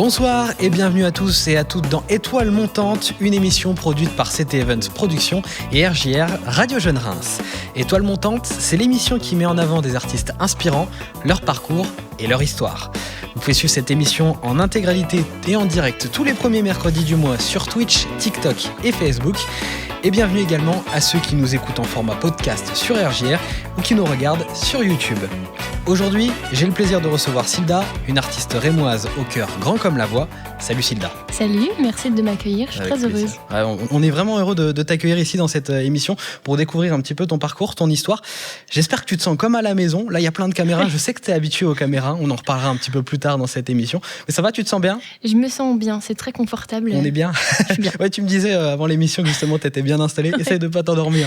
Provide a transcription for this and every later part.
Bonsoir et bienvenue à tous et à toutes dans Étoile Montante, une émission produite par CT Events Productions et RJR Radio Jeune Reims. Étoile Montante, c'est l'émission qui met en avant des artistes inspirants, leur parcours et leur histoire. Vous pouvez suivre cette émission en intégralité et en direct tous les premiers mercredis du mois sur Twitch, TikTok et Facebook. Et bienvenue également à ceux qui nous écoutent en format podcast sur RJR ou qui nous regardent sur YouTube. Aujourd'hui, j'ai le plaisir de recevoir Silda, une artiste rémoise au cœur grand comme la voix. Salut Silda. Salut, merci de m'accueillir, je suis très heureuse. On est vraiment heureux de t'accueillir ici dans cette émission pour découvrir un petit peu ton parcours, ton histoire. J'espère que tu te sens comme à la maison. Là, il y a plein de caméras, je sais que tu es habitué aux caméras, on en reparlera un petit peu plus tard dans cette émission. Mais ça va, tu te sens bien ? Je me sens bien, c'est très confortable. On est bien. Je suis bien. Ouais, tu me disais avant l'émission que justement tu étais bien installé. Essaye de pas t'endormir.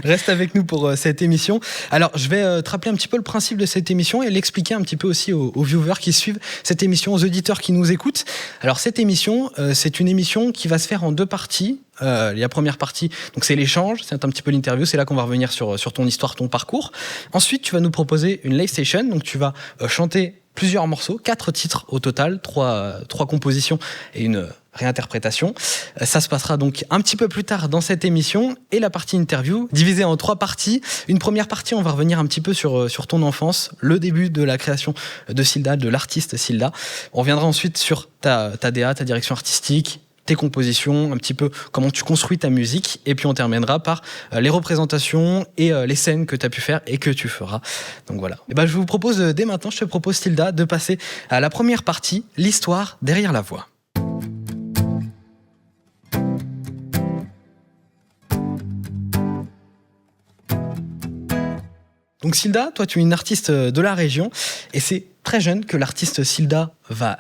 Reste avec nous pour cette émission. Alors, je vais te rappeler un petit peu le principe de cette émission et l'expliquer un petit peu aussi aux viewers qui suivent cette émission, aux auditeurs qui nous écoutent. Alors, cette émission, c'est une émission qui va se faire en deux parties. La première partie, donc c'est l'échange, c'est un petit peu l'interview, c'est là qu'on va revenir sur ton histoire, ton parcours. Ensuite, tu vas nous proposer une live session, donc tu vas chanter plusieurs morceaux, 4 titres au total, 3 compositions et une réinterprétation. Ça se passera donc un petit peu plus tard dans cette émission et la partie interview divisée en 3 parties. Une première partie, on va revenir un petit peu sur ton enfance, le début de la création de Silda, de l'artiste Silda. On reviendra ensuite sur ta DA, ta direction artistique, tes compositions, un petit peu comment tu construis ta musique, et puis on terminera par les représentations et les scènes que tu as pu faire et que tu feras. Donc voilà. Et je vous propose dès maintenant, je te propose Silda de passer à la première partie, l'histoire derrière la voix. Donc Silda, toi tu es une artiste de la région et c'est très jeune que l'artiste Silda va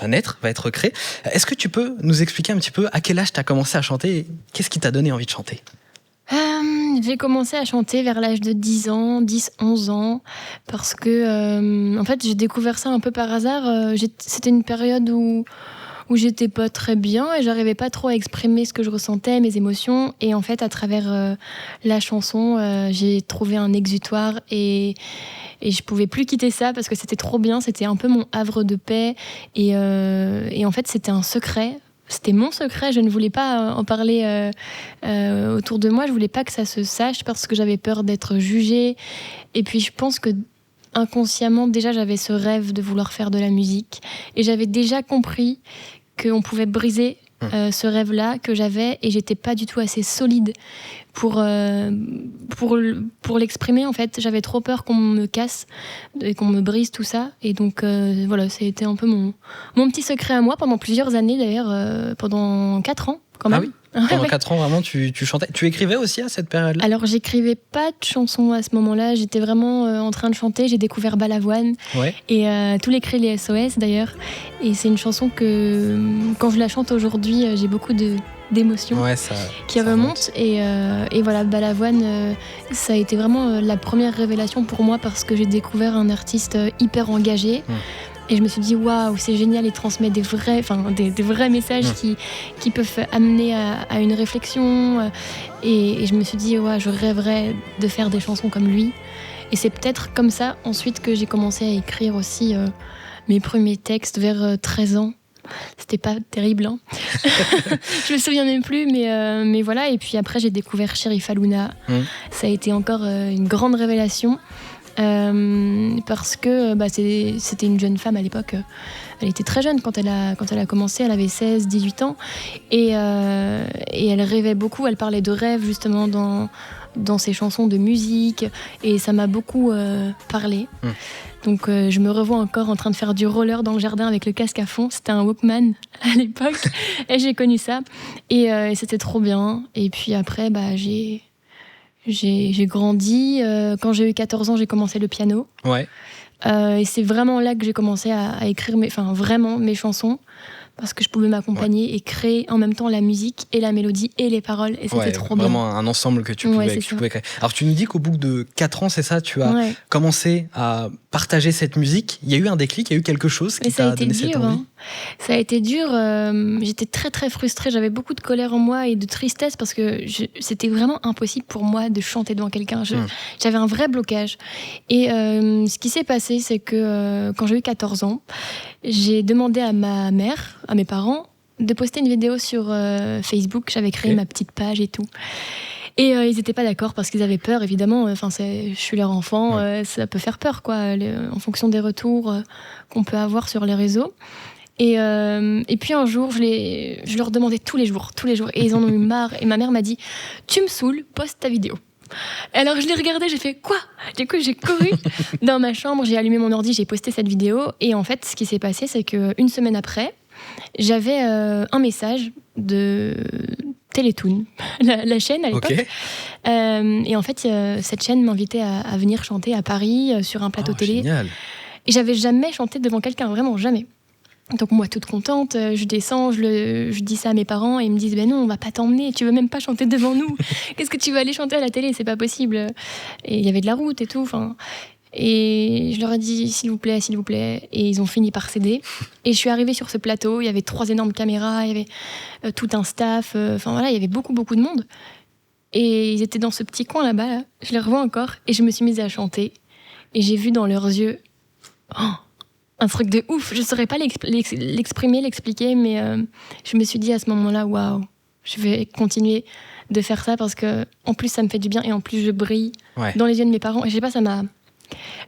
naître, va être créé. Est-ce que tu peux nous expliquer un petit peu à quel âge tu as commencé à chanter et qu'est-ce qui t'a donné envie de chanter ? J'ai commencé à chanter vers l'âge de 10-11 ans parce que en fait j'ai découvert ça un peu par hasard. C'était une période où j'étais pas très bien et j'arrivais pas trop à exprimer ce que je ressentais, mes émotions. Et en fait, à travers la chanson, j'ai trouvé un exutoire et je pouvais plus quitter ça parce que c'était trop bien. C'était un peu mon havre de paix. Et en fait, c'était un secret. C'était mon secret. Je ne voulais pas en parler autour de moi. Je voulais pas que ça se sache parce que j'avais peur d'être jugée. Et puis, je pense que inconsciemment, déjà, j'avais ce rêve de vouloir faire de la musique. Et j'avais déjà compris qu'on pouvait briser ce rêve-là que j'avais. Et j'étais pas du tout assez solide pour l'exprimer, en fait. J'avais trop peur qu'on me casse et qu'on me brise tout ça. Et donc, voilà, c'était un peu mon petit secret à moi pendant plusieurs années, d'ailleurs, pendant 4 ans, quand même. Ah oui. Pendant 4 ans, vraiment, tu chantais. Tu écrivais aussi à cette période-là ? Alors, j'écrivais pas de chansons à ce moment-là. J'étais vraiment en train de chanter. J'ai découvert Balavoine. Ouais. Et tous les cris, les SOS, d'ailleurs. Et c'est une chanson que, quand je la chante aujourd'hui, j'ai beaucoup d'émotions qui remontent. Et voilà, Balavoine, ça a été vraiment la première révélation pour moi parce que j'ai découvert un artiste hyper engagé. Et je me suis dit, waouh, c'est génial, il transmet des vrais messages qui peuvent amener à une réflexion. Et je me suis dit, ouais, je rêverais de faire des chansons comme lui. Et c'est peut-être comme ça, ensuite, que j'ai commencé à écrire aussi mes premiers textes vers 13 ans. C'était pas terrible, hein. Je me souviens même plus, mais voilà. Et puis après, j'ai découvert Chérif Alouna. Ça a été encore une grande révélation. Parce que c'était une jeune femme à l'époque. Elle était très jeune quand elle a commencé. Elle avait 16-18 ans et elle rêvait beaucoup. Elle parlait de rêve justement dans ses chansons de musique et ça m'a beaucoup parlé. Donc je me revois encore en train de faire du roller dans le jardin avec le casque à fond. C'était un Walkman à l'époque et j'ai connu ça et c'était trop bien. Et puis après j'ai grandi. Quand j'ai eu 14 ans, j'ai commencé le piano. Ouais. Et c'est vraiment là que j'ai commencé à écrire mes chansons. Parce que je pouvais m'accompagner et créer en même temps la musique et la mélodie et les paroles. Et c'était trop bien. Vraiment un ensemble que tu pouvais créer. Alors tu nous dis qu'au bout de 4 ans, c'est ça, tu as commencé à partager cette musique. Il y a eu un déclic, il y a eu quelque chose qui t'a donné cette envie. Ça a été dur. J'étais très très frustrée. J'avais beaucoup de colère en moi et de tristesse parce que c'était vraiment impossible pour moi de chanter devant quelqu'un. J'avais un vrai blocage. Et ce qui s'est passé, c'est que quand j'ai eu 14 ans, j'ai demandé à ma mère, à mes parents, de poster une vidéo sur Facebook. J'avais créé ma petite page et tout. Et ils n'étaient pas d'accord parce qu'ils avaient peur, évidemment. Enfin, je suis leur enfant, ça peut faire peur, quoi, en fonction des retours qu'on peut avoir sur les réseaux. Et puis un jour, je leur demandais tous les jours. Et ils en ont eu marre. Et ma mère m'a dit « Tu me saoules, poste ta vidéo ». Alors je l'ai regardée, j'ai fait « Quoi ?» Du coup, j'ai couru dans ma chambre, j'ai allumé mon ordi, j'ai posté cette vidéo. Et en fait, ce qui s'est passé, c'est qu'une semaine après, j'avais un message de Télétoon, la chaîne à l'époque. Et en fait, cette chaîne m'invitait à venir chanter à Paris sur un plateau télé. Génial. Et j'avais jamais chanté devant quelqu'un, vraiment jamais. Donc moi, toute contente, je descends, je dis ça à mes parents et ils me disent « Ben non, on va pas t'emmener, tu veux même pas chanter devant nous. Qu'est-ce que tu vas aller chanter à la télé, c'est pas possible. » Et il y avait de la route et tout, enfin... Et je leur ai dit « S'il vous plaît, s'il vous plaît ». Et ils ont fini par céder. Et je suis arrivée sur ce plateau, il y avait 3 énormes caméras, il y avait tout un staff, enfin voilà, il y avait beaucoup de monde. Et ils étaient dans ce petit coin là-bas, là. Je les revois encore, et je me suis mise à chanter. Et j'ai vu dans leurs yeux un truc de ouf. Je ne saurais pas l'exprimer, l'expliquer, mais je me suis dit à ce moment-là, waouh, je vais continuer de faire ça parce que en plus ça me fait du bien et en plus je brille dans les yeux de mes parents. Et je sais pas,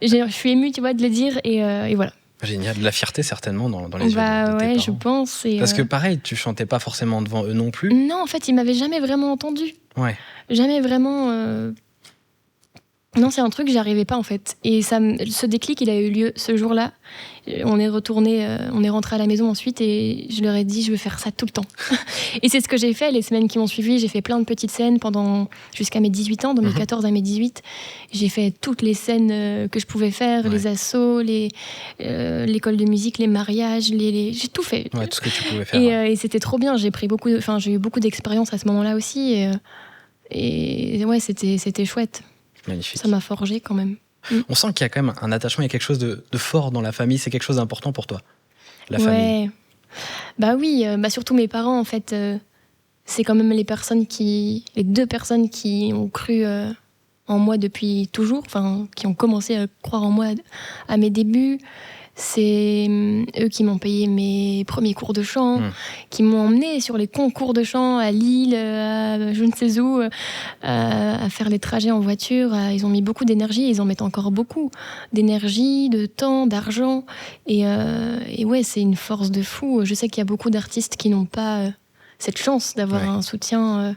je suis émue, tu vois, de le dire et voilà. Génial, de la fierté certainement dans les yeux de tes parents. Je pense. Parce que pareil, tu chantais pas forcément devant eux non plus. Non, en fait, ils m'avaient jamais vraiment entendu. Jamais vraiment. Non, c'est un truc que j'arrivais pas en fait. Et ce déclic, il a eu lieu ce jour-là. On est rentré à la maison ensuite et je leur ai dit je veux faire ça tout le temps. Et c'est ce que j'ai fait les semaines qui m'ont suivi. J'ai fait plein de petites scènes jusqu'à mes 18 ans, de mes 14 à mes 18. J'ai fait toutes les scènes que je pouvais faire, les assos, l'école de musique, les mariages, j'ai tout fait. Tout ce que tu pouvais faire. Et c'était trop bien. J'ai eu beaucoup d'expérience à ce moment-là aussi. Et ouais, c'était chouette. Magnifique. Ça m'a forgé quand même. On sent qu'il y a quand même un attachement, il y a quelque chose de fort dans la famille, c'est quelque chose d'important pour toi, la famille. Bah oui, surtout mes parents en fait, c'est quand même les 2 personnes qui ont cru en moi depuis toujours, enfin qui ont commencé à croire en moi à mes débuts. C'est eux qui m'ont payé mes premiers cours de chant, qui m'ont emmené sur les concours de chant à Lille, à je ne sais où, à faire les trajets en voiture. Ils ont mis beaucoup d'énergie, ils en mettent encore beaucoup d'énergie, de temps, d'argent. Et ouais, c'est une force de fou. Je sais qu'il y a beaucoup d'artistes qui n'ont pas cette chance d'avoir un soutien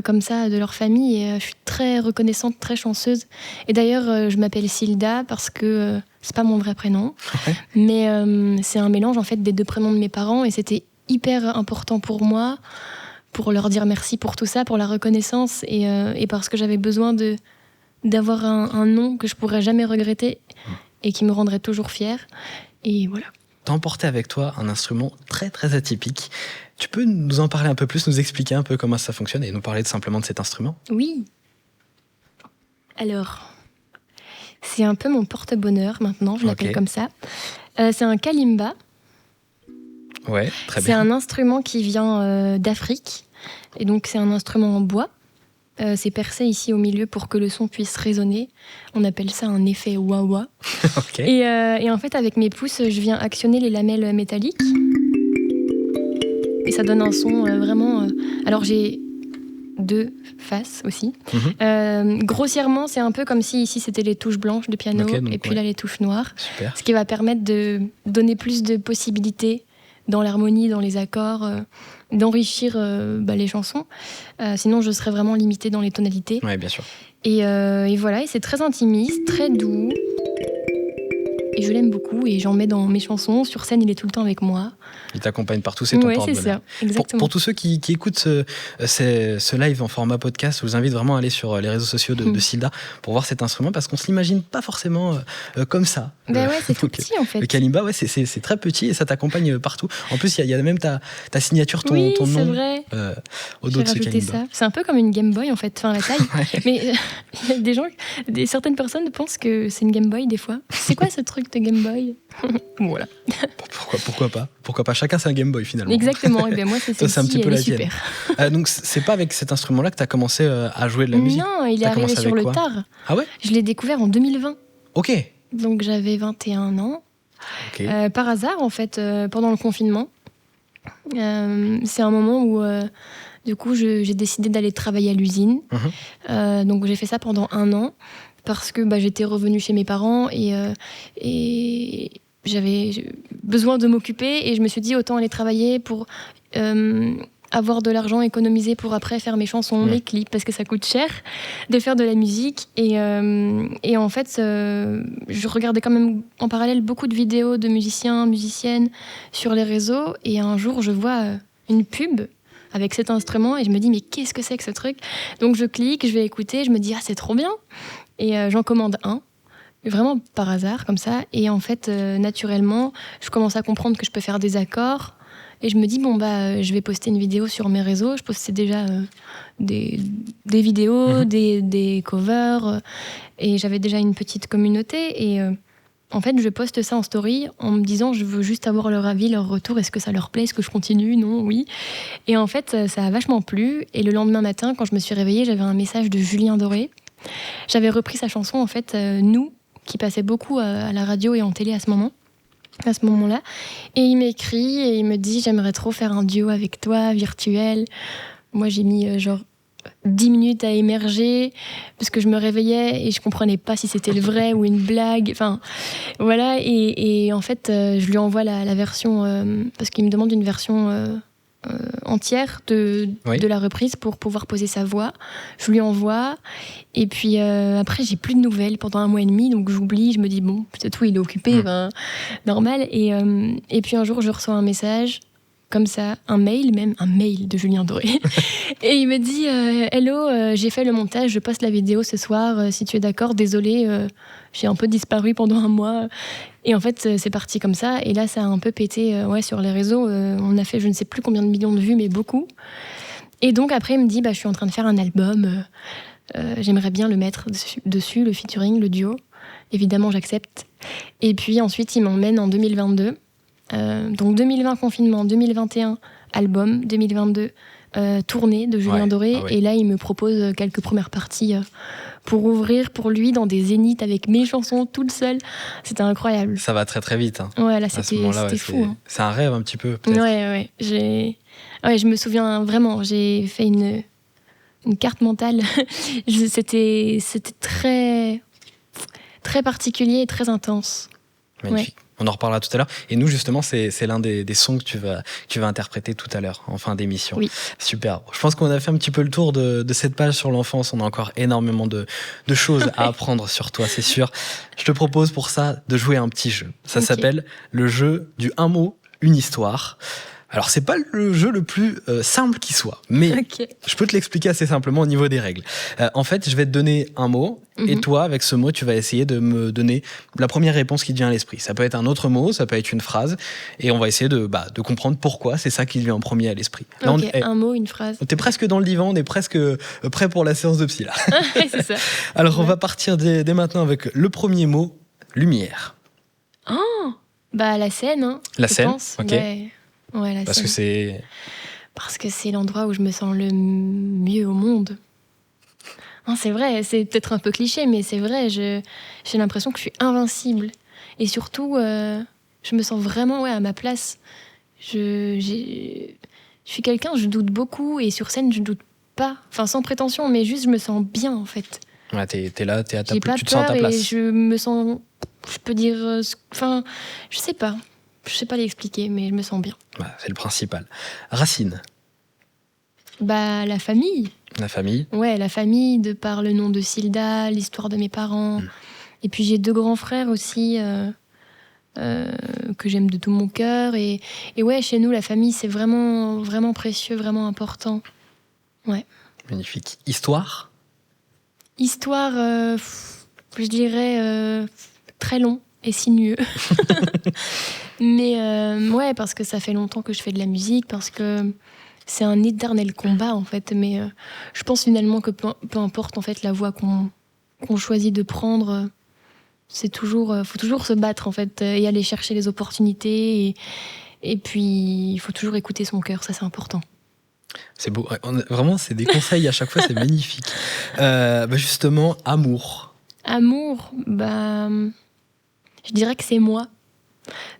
comme ça de leur famille. Et je suis très reconnaissante, très chanceuse. Et d'ailleurs, je m'appelle Silda parce que c'est pas mon vrai prénom, mais c'est un mélange en fait des 2 prénoms de mes parents et c'était hyper important pour moi, pour leur dire merci pour tout ça, pour la reconnaissance et parce que j'avais besoin d'avoir un nom que je pourrais jamais regretter et qui me rendrait toujours fière. Et voilà. T'as emporté avec toi un instrument très très atypique. Tu peux nous en parler un peu plus, nous expliquer un peu comment ça fonctionne et nous parler simplement de cet instrument ? Oui. Alors, c'est un peu mon porte-bonheur maintenant, je l'appelle comme ça. C'est un kalimba. Ouais, très bien. C'est un instrument qui vient d'Afrique. Et donc, c'est un instrument en bois. C'est percé ici au milieu pour que le son puisse résonner. On appelle ça un effet wah-wah. Et en fait, avec mes pouces, je viens actionner les lamelles métalliques. Et ça donne un son vraiment... Alors, j'ai 2 faces aussi. Grossièrement, c'est un peu comme si ici, c'était les touches blanches de piano et puis là, les touches noires. Super. Ce qui va permettre de donner plus de possibilités dans l'harmonie, dans les accords, d'enrichir les chansons. Sinon, je serais vraiment limitée dans les tonalités. Oui, bien sûr. Et voilà, et c'est très intimiste, très doux. Et je l'aime beaucoup et j'en mets dans mes chansons. Sur scène, il est tout le temps avec moi. Il t'accompagne partout, c'est ton porte-bonheur. Oui, c'est ça, exactement. Pour tous ceux qui écoutent ce live en format podcast, je vous invite vraiment à aller sur les réseaux sociaux de Silda pour voir cet instrument parce qu'on ne se l'imagine pas forcément comme ça. C'est tout petit en fait. Le kalimba, c'est très petit et ça t'accompagne partout. En plus, il y a même ta signature, ton nom c'est vrai. au dos de ce kalimba. Ça. C'est un peu comme une Game Boy en fait, enfin la taille. Mais il y a certaines personnes pensent que c'est une Game Boy des fois. C'est quoi ce truc truc de Game Boy. Voilà. Pourquoi pas. Chacun c'est un Game Boy finalement. Exactement. Et bien moi c'est celle-ci, c'est un petit peu elle la est tienne. super. Donc c'est pas avec cet instrument-là que tu as commencé à jouer de la musique? Non, il est arrivé sur le tard. Ah ouais? Je l'ai découvert en 2020. Ok. Donc j'avais 21 ans. Okay. Par hasard en fait, pendant le confinement. C'est un moment où du coup j'ai décidé d'aller travailler à l'usine. Donc j'ai fait ça pendant 1 an parce que j'étais revenue chez mes parents et j'avais besoin de m'occuper et je me suis dit autant aller travailler pour avoir de l'argent économisé pour après faire mes chansons, mes clips, parce que ça coûte cher de faire de la musique. Et en fait, je regardais quand même en parallèle beaucoup de vidéos de musiciennes sur les réseaux. Et un jour, je vois une pub avec cet instrument et je me dis, mais qu'est-ce que c'est que ce truc? Donc je clique, je vais écouter, je me dis, ah, c'est trop bien. Et j'en commande un. Vraiment par hasard, comme ça. Et en fait, naturellement, je commence à comprendre que je peux faire des accords. Et je me dis, je vais poster une vidéo sur mes réseaux. Je postais déjà des vidéos, des covers. Et j'avais déjà une petite communauté. Et en fait, je poste ça en story en me disant, je veux juste avoir leur avis, leur retour. Est-ce que ça leur plaît? Est-ce que je continue? Non, oui. Et en fait, ça a vachement plu. Et le lendemain matin, quand je me suis réveillée, j'avais un message de Julien Doré. J'avais repris sa chanson, en fait, Nous, qui passait beaucoup à la radio et en télé à ce moment-là. Et il m'écrit et il me dit, j'aimerais trop faire un duo avec toi, virtuel. Moi, j'ai mis 10 minutes à émerger parce que je me réveillais et je comprenais pas si c'était le vrai ou une blague. Enfin, voilà. Et en fait, je lui envoie la version parce qu'il me demande une version entière de la reprise pour pouvoir poser sa voix. Je lui envoie et puis après j'ai plus de nouvelles pendant 1 mois et demi, donc j'oublie, je me dis bon peut-être il est occupé, normal. Et puis un jour je reçois un message comme ça, un mail de Julien Doré et il me dit hello, j'ai fait le montage, je poste la vidéo ce soir, si tu es d'accord, désolé, j'ai un peu disparu pendant 1 mois. Et en fait, c'est parti comme ça. Et là, ça a un peu pété sur les réseaux. On a fait je ne sais plus combien de millions de vues, mais beaucoup. Et donc, après, il me dit, je suis en train de faire un album. J'aimerais bien le mettre dessus, le featuring, le duo. Évidemment, j'accepte. Et puis ensuite, il m'emmène en 2022. Donc 2020, confinement. 2021, album. 2022, tournée de Julien Doré. Ah ouais. Et là, il me propose quelques premières parties pour ouvrir pour lui dans des zéniths avec mes chansons toute seule. C'était incroyable. Ça va très très vite. Ouais, là c'était fou. C'est un rêve un petit peu peut-être. Ouais. Je me souviens vraiment, j'ai fait une carte mentale. C'était très, très particulier et très intense. Magnifique. Ouais. On en reparlera tout à l'heure. Et nous, justement, c'est l'un des sons que tu vas interpréter tout à l'heure, en fin d'émission. Oui. Super. Je pense qu'on a fait un petit peu le tour de cette page sur l'enfance. On a encore énormément de choses à apprendre sur toi, c'est sûr. Je te propose pour ça de jouer un petit jeu. Ça s'appelle le jeu du un mot, une histoire. Alors, c'est pas le jeu le plus simple qui soit, mais je peux te l'expliquer assez simplement au niveau des règles. En fait, je vais te donner un mot, et toi, avec ce mot, tu vas essayer de me donner la première réponse qui te vient à l'esprit. Ça peut être un autre mot, ça peut être une phrase, et on va essayer de comprendre pourquoi c'est ça qui te vient en premier à l'esprit. Là, un mot, une phrase. T'es presque dans le divan, on est presque prêt pour la séance de psy, là. C'est ça. Alors, on va partir dès maintenant avec le premier mot, lumière. Oh, la scène, hein. La scène, pense. ok. Ouais, Parce que c'est l'endroit où je me sens le mieux au monde. Non, c'est vrai, c'est peut-être un peu cliché, mais c'est vrai, j'ai l'impression que je suis invincible. Et surtout, je me sens vraiment à ma place. Je suis quelqu'un, je doute beaucoup, et sur scène, je doute pas. Enfin, sans prétention, mais juste, je me sens bien, en fait. Ouais, t'es là, t'es à ta place. Tu te sens à ta place. Et je me sens, je peux dire, enfin, je sais pas l'expliquer, mais je me sens bien. C'est le principal. Racine. La famille. La famille. Ouais, la famille, de par le nom de Silda, l'histoire de mes parents. Et puis j'ai 2 grands frères aussi, que j'aime de tout mon cœur. Et ouais, chez nous, la famille, c'est vraiment, vraiment précieux, vraiment important. Ouais. Magnifique. Histoire. Histoire, je dirais, très long et sinueux. Mais ouais, parce que ça fait longtemps que je fais de la musique, parce que c'est un éternel combat en fait. Mais je pense finalement que peu importe en fait la voie qu'on choisit de prendre, faut toujours se battre en fait et aller chercher les opportunités et puis il faut toujours écouter son cœur, ça c'est important. C'est beau, vraiment c'est des conseils à chaque fois, c'est magnifique. Justement, amour. Amour, je dirais que c'est moi.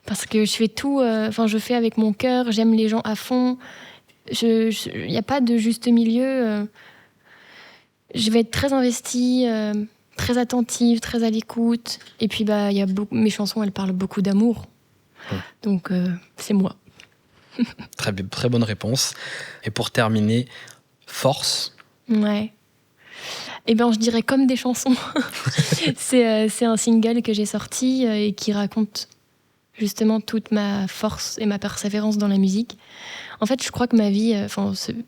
Parce que je fais tout, je fais avec mon cœur, j'aime les gens à fond. Il n'y a pas de juste milieu. Je vais être très investie, très attentive, très à l'écoute. Et puis, mes chansons, elles parlent beaucoup d'amour. Donc, c'est moi. Très bonne réponse. Et pour terminer, force. Ouais. Je dirais comme des chansons. C'est un single que j'ai sorti et qui raconte justement toute ma force et ma persévérance dans la musique. En fait, je crois que ma vie,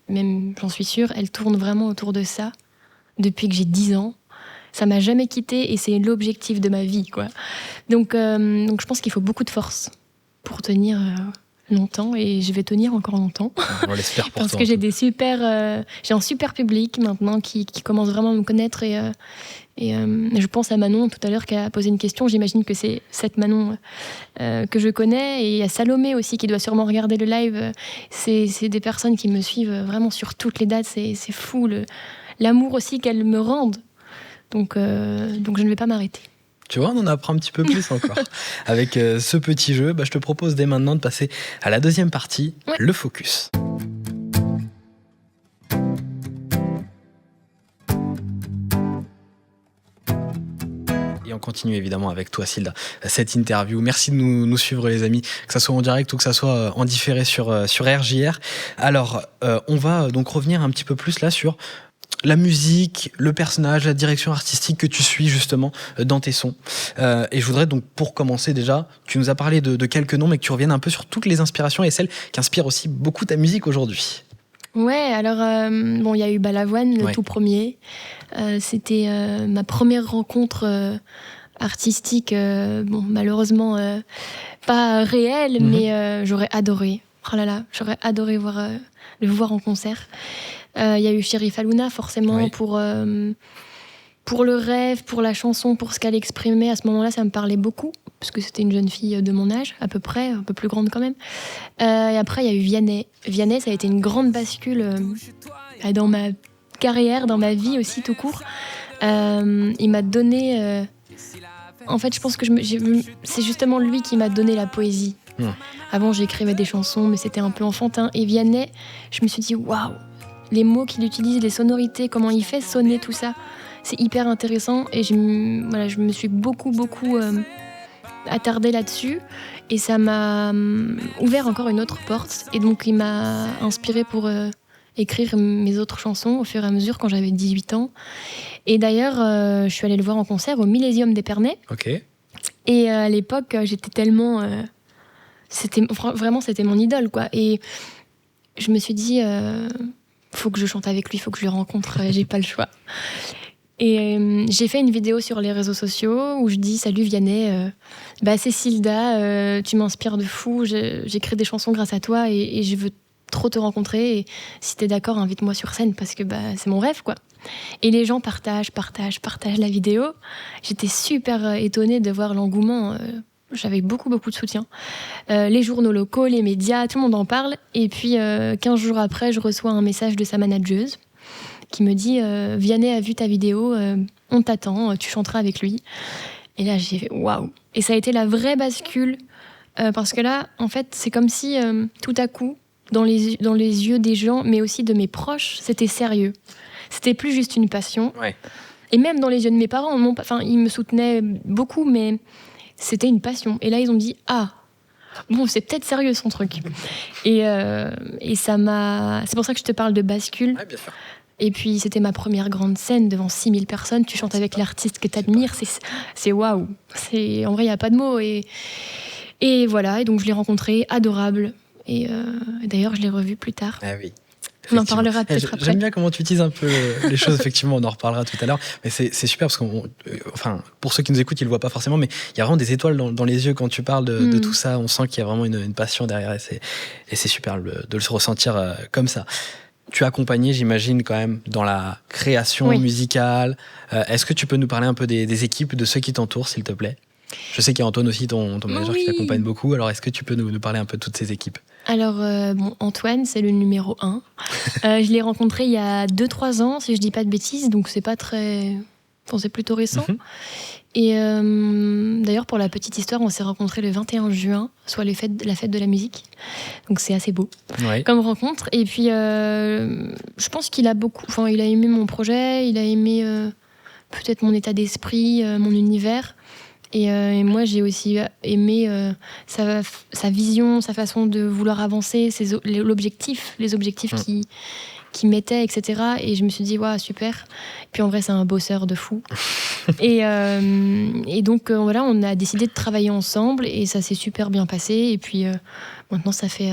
même j'en suis sûre, elle tourne vraiment autour de ça depuis que j'ai 10 ans. Ça m'a jamais quittée et c'est l'objectif de ma vie, quoi. Donc je pense qu'il faut beaucoup de force pour tenir longtemps et je vais tenir encore longtemps. On l'espère pour parce toi, que j'ai un super public maintenant qui commence vraiment à me connaître et je pense à Manon tout à l'heure qui a posé une question. J'imagine que c'est cette Manon que je connais, et il y a Salomé aussi qui doit sûrement regarder le live. C'est des personnes qui me suivent vraiment sur toutes les dates. C'est fou l'amour aussi qu'elles me rendent. Donc je ne vais pas m'arrêter. Tu vois, on en apprend un petit peu plus encore. Avec ce petit jeu, je te propose dès maintenant de passer à la deuxième partie, le focus. Et on continue évidemment avec toi, Silda, cette interview. Merci de nous suivre, les amis, que ça soit en direct ou que ça soit en différé sur RJR. Alors, on va donc revenir un petit peu plus là sur la musique, le personnage, la direction artistique que tu suis justement dans tes sons. Et je voudrais donc, pour commencer déjà, tu nous as parlé de quelques noms, mais que tu reviennes un peu sur toutes les inspirations et celles qui inspirent aussi beaucoup ta musique aujourd'hui. Ouais, alors il y a eu Balavoine, le tout premier. C'était ma première rencontre artistique, malheureusement pas réelle, mais j'aurais adoré. Oh là là, j'aurais adoré le voir en concert. Il y a eu Chérif Alouna, forcément, pour le rêve, pour la chanson, pour ce qu'elle exprimait. À ce moment-là, ça me parlait beaucoup, parce que c'était une jeune fille de mon âge, à peu près, un peu plus grande quand même. Et après, il y a eu Vianney. Vianney, ça a été une grande bascule dans ma carrière, dans ma vie aussi, tout court. Il m'a donné... En fait, je pense que c'est justement lui qui m'a donné la poésie. Avant, j'écrivais des chansons, mais c'était un peu enfantin. Et Vianney, je me suis dit, waouh, les mots qu'il utilise, les sonorités, comment il fait sonner tout ça, c'est hyper intéressant. Et je me suis beaucoup attardée là-dessus. Et ça m'a ouvert encore une autre porte. Et donc, il m'a inspirée pour écrire mes autres chansons au fur et à mesure quand j'avais 18 ans. Et d'ailleurs, je suis allée le voir en concert au Millésium d'Épernay. Ok. Et à l'époque, j'étais tellement... c'était mon idole, quoi. Et je me suis dit, faut que je chante avec lui, faut que je le rencontre, j'ai pas le choix. Et j'ai fait une vidéo sur les réseaux sociaux où je dis, salut Vianney, c'est Silda, tu m'inspires de fou, j'écris des chansons grâce à toi et je veux trop te rencontrer. Et si t'es d'accord, invite-moi sur scène parce que c'est mon rêve, quoi. Et les gens partagent la vidéo. J'étais super étonnée de voir l'engouement. J'avais beaucoup de soutien. Les journaux locaux, les médias, tout le monde en parle. Et puis, 15 jours après, je reçois un message de sa manageuse qui me dit « Vianney a vu ta vidéo, on t'attend, tu chanteras avec lui. » Et là, j'ai fait « Waouh !» Et ça a été la vraie bascule. Parce que là, en fait, c'est comme si, tout à coup, dans les yeux des gens, mais aussi de mes proches, c'était sérieux. C'était plus juste une passion. Ouais. Et même dans les yeux de mes parents, ils me soutenaient beaucoup, mais... c'était une passion. Et là, ils ont dit « Ah, bon, c'est peut-être sérieux son truc. » Et ça m'a... C'est pour ça que je te parle de bascule. Ouais, bien sûr. Et puis, c'était ma première grande scène devant 6000 personnes. Tu chantes avec l'artiste que tu admires. C'est waouh. En vrai, il n'y a pas de mots. Et voilà. Et donc, je l'ai rencontré, adorable. Et d'ailleurs, je l'ai revu plus tard. Ah oui. On en parlera peut-être après. J'aime bien comment tu utilises un peu les choses, effectivement, on en reparlera tout à l'heure. Mais c'est super parce que, pour ceux qui nous écoutent, ils ne le voient pas forcément, mais il y a vraiment des étoiles dans les yeux quand tu parles de tout ça. On sent qu'il y a vraiment une passion derrière et c'est super de le ressentir comme ça. tu es accompagné, j'imagine, quand même, dans la création musicale. Est-ce que tu peux nous parler un peu des équipes, de ceux qui t'entourent, s'il te plaît ? Je sais qu'il y a Antoine aussi, ton manager, qui t'accompagne beaucoup. Alors, est-ce que tu peux nous parler un peu de toutes ces équipes ? Alors, Antoine, c'est le numéro 1. Je l'ai rencontré il y a 2-3 ans, si je dis pas de bêtises, donc c'est pas très... Enfin, c'est plutôt récent. Et d'ailleurs, pour la petite histoire, on s'est rencontrés le 21 juin, soit la fête de la musique. Donc c'est assez beau comme rencontre. Et puis, je pense qu'il a il a aimé mon projet, il a aimé peut-être mon état d'esprit, mon univers. Et moi, j'ai aussi aimé sa vision, sa façon de vouloir avancer, les objectifs qu'il mettait, etc. Et je me suis dit, super. Puis en vrai, c'est un bosseur de fou. et donc, voilà, on a décidé de travailler ensemble et ça s'est super bien passé. Et puis, maintenant, ça fait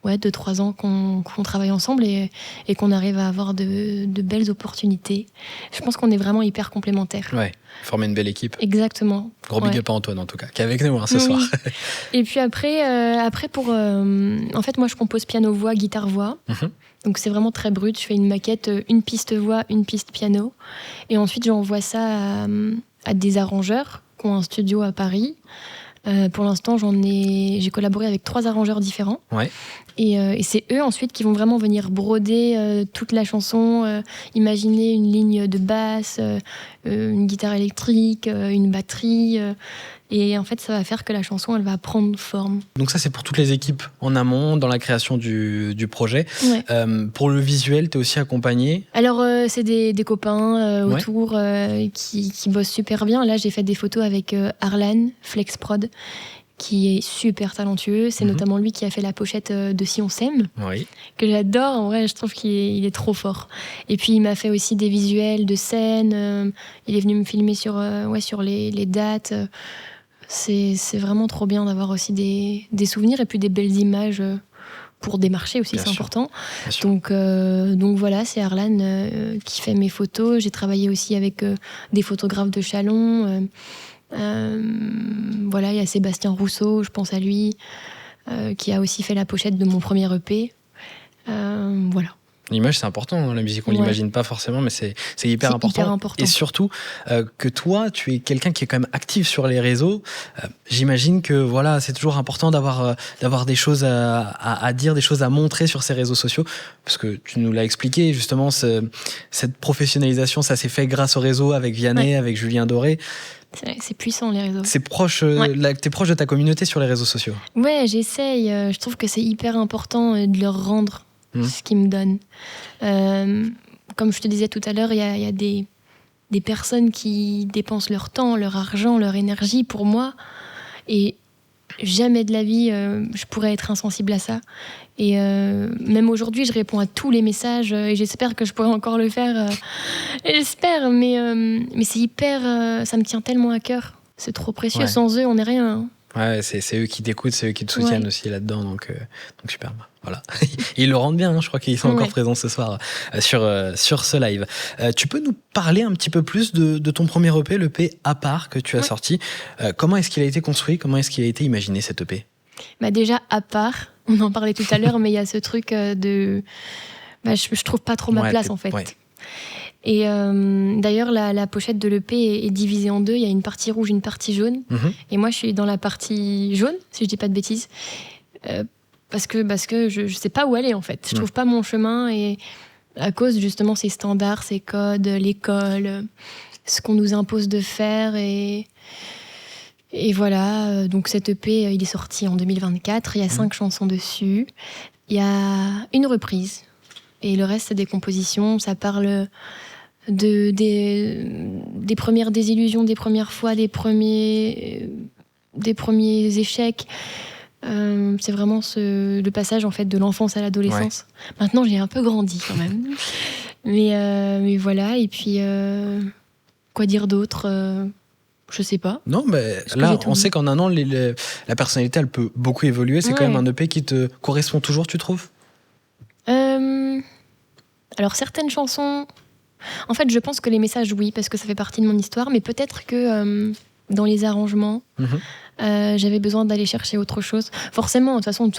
2-3 ans qu'on travaille ensemble et qu'on arrive à avoir de belles opportunités. Je pense qu'on est vraiment hyper complémentaires. Ouais, former une belle équipe. Exactement. Gros big up à Antoine, en tout cas, qui est avec nous ce soir. Et puis après en fait, moi, je compose piano-voix, guitare-voix. Donc c'est vraiment très brut. Je fais une maquette, une piste voix, une piste piano. Et ensuite, j'envoie ça à des arrangeurs qui ont un studio à Paris. Pour l'instant, j'ai collaboré avec 3 arrangeurs différents. Et c'est eux ensuite qui vont vraiment venir broder toute la chanson, imaginer une ligne de basse, une guitare électrique, une batterie. Et en fait, ça va faire que la chanson, elle va prendre forme. Donc ça, c'est pour toutes les équipes en amont, dans la création du projet. Pour le visuel, tu es aussi accompagné ? Alors, c'est des copains autour qui bossent super bien. Là, j'ai fait des photos avec Arlan, FlexProd, qui est super talentueux. C'est notamment lui qui a fait la pochette de Si on s'aime, que j'adore. En vrai, je trouve qu'il est trop fort. Et puis, il m'a fait aussi des visuels de scène. Il est venu me filmer sur les dates. C'est vraiment trop bien d'avoir aussi des souvenirs et puis des belles images pour démarcher aussi, c'est important. Donc voilà, c'est Arlan qui fait mes photos. J'ai travaillé aussi avec des photographes de Chalon. Voilà, il y a Sébastien Rousseau, je pense à lui, qui a aussi fait la pochette de mon premier EP. Voilà. L'image, c'est important dans la musique, on l'imagine pas forcément, mais c'est hyper important. Et surtout, que toi, tu es quelqu'un qui est quand même actif sur les réseaux. J'imagine que voilà, c'est toujours important d'avoir des choses à dire, des choses à montrer sur ces réseaux sociaux, parce que tu nous l'as expliqué, justement, cette professionnalisation, ça s'est fait grâce au réseau avec Vianney, avec Julien Doré. C'est puissant, les réseaux. T'es proche de ta communauté sur les réseaux sociaux. Ouais, j'essaye. Je trouve que c'est hyper important de leur rendre ce qu'ils me donnent. Comme je te disais tout à l'heure, il y a des personnes qui dépensent leur temps, leur argent, leur énergie pour moi. Et jamais de la vie, je pourrais être insensible à ça. Et même aujourd'hui, je réponds à tous les messages et j'espère que je pourrai encore le faire. J'espère, mais c'est hyper... ça me tient tellement à cœur. C'est trop précieux. Sans eux, on n'est rien. Hein. Ouais, c'est eux qui t'écoutent, c'est eux qui te soutiennent aussi là-dedans, donc super. Voilà. Ils le rendent bien, hein, je crois qu'ils sont encore présents ce soir sur ce live. Tu peux nous parler un petit peu plus de ton premier EP, l'EP À part que tu as sorti. Comment est-ce qu'il a été construit ? Comment est-ce qu'il a été imaginé, cet EP ? Déjà, à part, on en parlait tout à l'heure, mais il y a ce truc de... je trouve pas trop ma place, en fait. Et d'ailleurs, la pochette de l'EP est divisée en 2. Il y a une partie rouge, une partie jaune. Et moi, je suis dans la partie jaune, si je dis pas de bêtises. Parce que je sais pas où aller, en fait. Je trouve pas mon chemin. Et à cause, justement, ces standards, ces codes, l'école, ce qu'on nous impose de faire. Et voilà. Donc, cet EP, il est sorti en 2024. Il y a 5 chansons dessus. Il y a une reprise. Et le reste, c'est des compositions. Ça parle... des premières désillusions, des premières fois, des premiers échecs. C'est vraiment le passage, en fait, de l'enfance à l'adolescence. Maintenant, j'ai un peu grandi quand même. mais voilà. Et puis, quoi dire d'autre ? Je sais pas. Non, mais là, on sait qu'en un an, la personnalité, elle peut beaucoup évoluer. C'est quand même un EP qui te correspond toujours, tu trouves ? Alors, certaines chansons... En fait, je pense que les messages, oui, parce que ça fait partie de mon histoire, mais peut-être que dans les arrangements, j'avais besoin d'aller chercher autre chose. Forcément, de toute façon,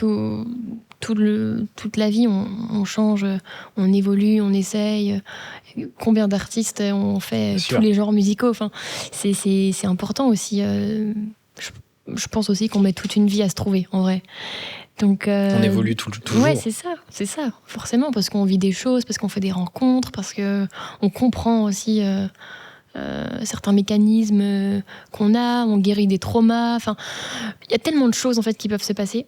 toute la vie, on change, on évolue, on essaye. Combien d'artistes ont fait tous les genres musicaux. Enfin, c'est important aussi. Je pense aussi qu'on met toute une vie à se trouver, en vrai. Donc, on évolue toujours. Ouais, c'est ça, forcément, parce qu'on vit des choses, parce qu'on fait des rencontres, parce qu'on comprend aussi certains mécanismes qu'on a, on guérit des traumas. Enfin, il y a tellement de choses en fait qui peuvent se passer.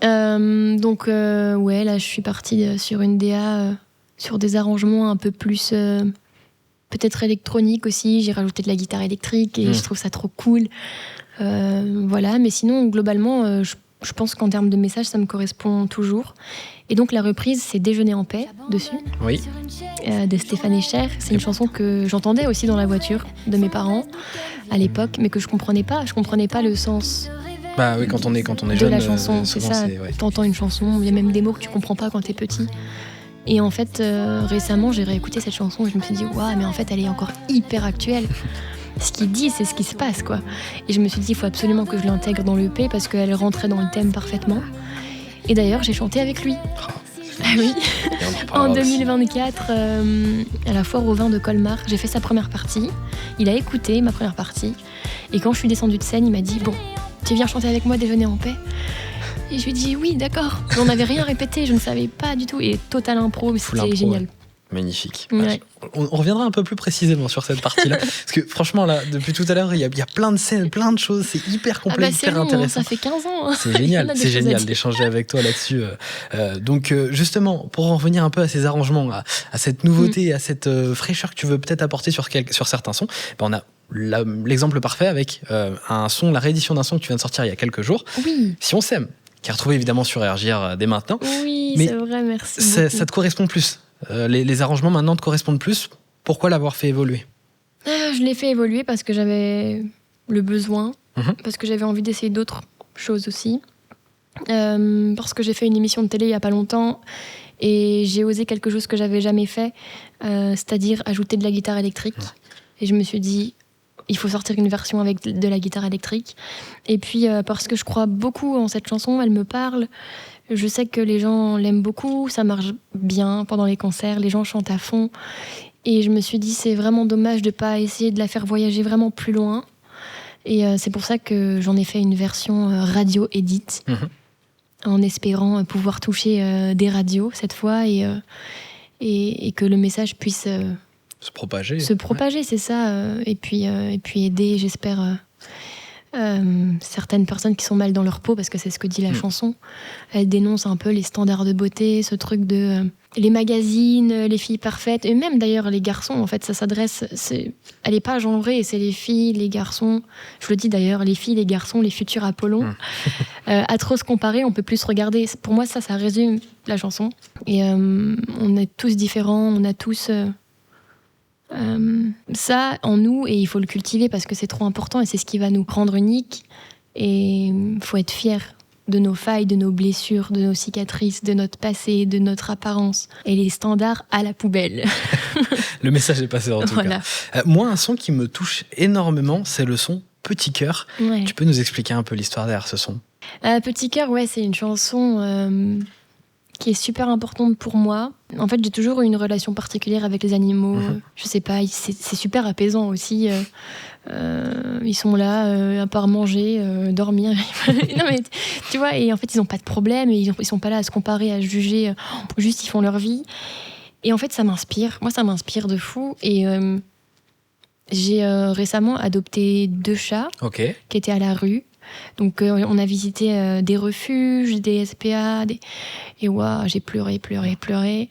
Donc, là, je suis partie sur une DA, sur des arrangements un peu plus peut-être électroniques aussi. J'ai rajouté de la guitare électrique et je trouve ça trop cool. Voilà, mais sinon, globalement, je pense qu'en termes de message, ça me correspond toujours. Et donc, la reprise, c'est Déjeuner en paix, dessus, de Stéphane Echer. C'est une chanson que j'entendais aussi dans la voiture de mes parents à l'époque, mais que je comprenais pas. Je comprenais pas le sens. Bah oui, quand on est jeune, de la chanson, c'est ça. T'entends une chanson, il y a même des mots que tu comprends pas quand t'es petit. Et en fait, récemment, j'ai réécouté cette chanson et je me suis dit, waouh, mais en fait, elle est encore hyper actuelle. Ce qu'il dit, c'est ce qui se passe, quoi. Et je me suis dit, il faut absolument que je l'intègre dans l'EP parce qu'elle rentrait dans le thème parfaitement. Et d'ailleurs, j'ai chanté avec lui. Ah oui. En 2024, à la foire au vin de Colmar, j'ai fait sa première partie. Il a écouté ma première partie. Et quand je suis descendue de scène, il m'a dit, bon, tu viens chanter avec moi Déjeuner en paix? Et je lui ai dit oui, d'accord. On n'avait rien répété, je ne savais pas du tout. Et total impro, c'était génial. Ouais. Magnifique. Ouais. On reviendra un peu plus précisément sur cette partie-là. Parce que franchement, là, depuis tout à l'heure, il y a plein de scènes, plein de choses. C'est hyper complet, hyper intéressant. Ça fait 15 ans. C'est génial, d'échanger avec toi là-dessus. Donc, justement, pour en revenir un peu à ces arrangements, à cette nouveauté, à cette fraîcheur que tu veux peut-être apporter sur certains sons, on a l'exemple parfait avec la réédition d'un son que tu viens de sortir il y a quelques jours. Oui. Si on s'aime, qui est retrouvé évidemment sur RJR dès maintenant. Oui, mais c'est vrai, merci beaucoup. Ça te correspond plus. Les arrangements maintenant te correspondent plus. Pourquoi l'avoir fait évoluer ? Je l'ai fait évoluer parce que j'avais le besoin, parce que j'avais envie d'essayer d'autres choses aussi, parce que j'ai fait une émission de télé il n'y a pas longtemps et j'ai osé quelque chose que j'avais jamais fait, c'est-à-dire ajouter de la guitare électrique. Et je me suis dit, il faut sortir une version avec de la guitare électrique. Et puis, parce que je crois beaucoup en cette chanson, elle me parle. Je sais que les gens l'aiment beaucoup, ça marche bien pendant les concerts, les gens chantent à fond. Et je me suis dit, c'est vraiment dommage de ne pas essayer de la faire voyager vraiment plus loin. Et c'est pour ça que j'en ai fait une version radio-edit, en espérant pouvoir toucher des radios cette fois et que le message puisse se propager. C'est ça. Et puis aider, j'espère, certaines personnes qui sont mal dans leur peau, parce que c'est ce que dit la chanson. Elle dénonce un peu les standards de beauté, ce truc de les magazines, les filles parfaites, et même d'ailleurs les garçons, en fait, ça s'adresse, elle n'est pas genrée, c'est les filles, les garçons, je le dis d'ailleurs, les filles, les garçons, les futurs Apollons. À trop se comparer, on peut plus se regarder. Pour moi, ça résume la chanson. Et on est tous différents, on a tous ça en nous, et il faut le cultiver parce que c'est trop important et c'est ce qui va nous rendre uniques. Et il faut être fier de nos failles, de nos blessures, de nos cicatrices, de notre passé, de notre apparence, et les standards à la poubelle. Le message est passé en tout cas. Moi, un son qui me touche énormément, c'est le son Petit Cœur. Ouais. Tu peux nous expliquer un peu l'histoire derrière ce son ? Petit Cœur, c'est une chanson qui est super importante pour moi. En fait, j'ai toujours eu une relation particulière avec les animaux. Je sais pas, c'est super apaisant aussi. Ils sont là, à part manger, dormir. Non mais tu vois, et en fait, ils ont pas de problème, et ils sont pas là à se comparer, à juger. Juste, ils font leur vie. Et en fait, ça m'inspire. Moi, ça m'inspire de fou. Et j'ai récemment adopté 2 chats qui étaient à la rue. Donc on a visité des refuges, des SPA, et j'ai pleuré.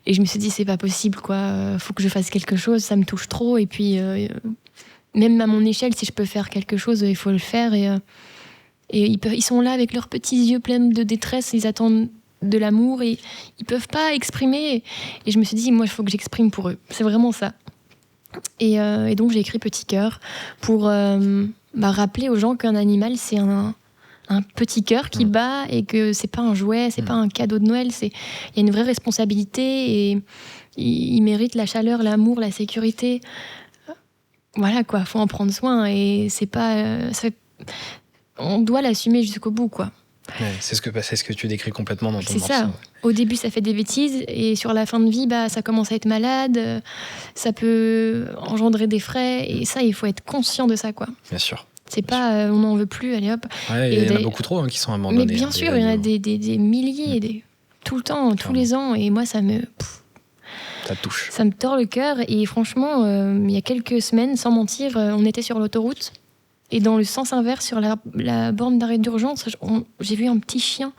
Et je me suis dit, c'est pas possible, quoi. Faut que je fasse quelque chose, ça me touche trop. Et puis, même à mon échelle, si je peux faire quelque chose, il faut le faire. Et ils sont là avec leurs petits yeux pleins de détresse, ils attendent de l'amour et ils peuvent pas exprimer. Et je me suis dit, moi, il faut que j'exprime pour eux. C'est vraiment ça. Et donc j'ai écrit Petit Cœur pour rappeler aux gens qu'un animal, c'est un petit cœur qui bat, et que c'est pas un jouet, c'est pas un cadeau de Noël. Il y a une vraie responsabilité, et il mérite la chaleur, l'amour, la sécurité. Voilà, quoi, faut en prendre soin, et c'est pas on doit l'assumer jusqu'au bout, quoi. Ouais, c'est ce que tu décris complètement dans ton morceau. C'est ça. Au début, ça fait des bêtises et sur la fin de vie, ça commence à être malade, ça peut engendrer des frais et ça, il faut être conscient de ça, quoi. Bien sûr. C'est pas on n'en veut plus, allez hop. Ouais, il y en a beaucoup trop qui sont abandonnés. Mais bien sûr, il y en a des milliers, tout le temps, tous les ans. Et moi, ça me touche. Ça me tord le cœur. Et franchement, il y a quelques semaines, sans mentir, on était sur l'autoroute. Et dans le sens inverse, sur la borne d'arrêt d'urgence, j'ai vu un petit chien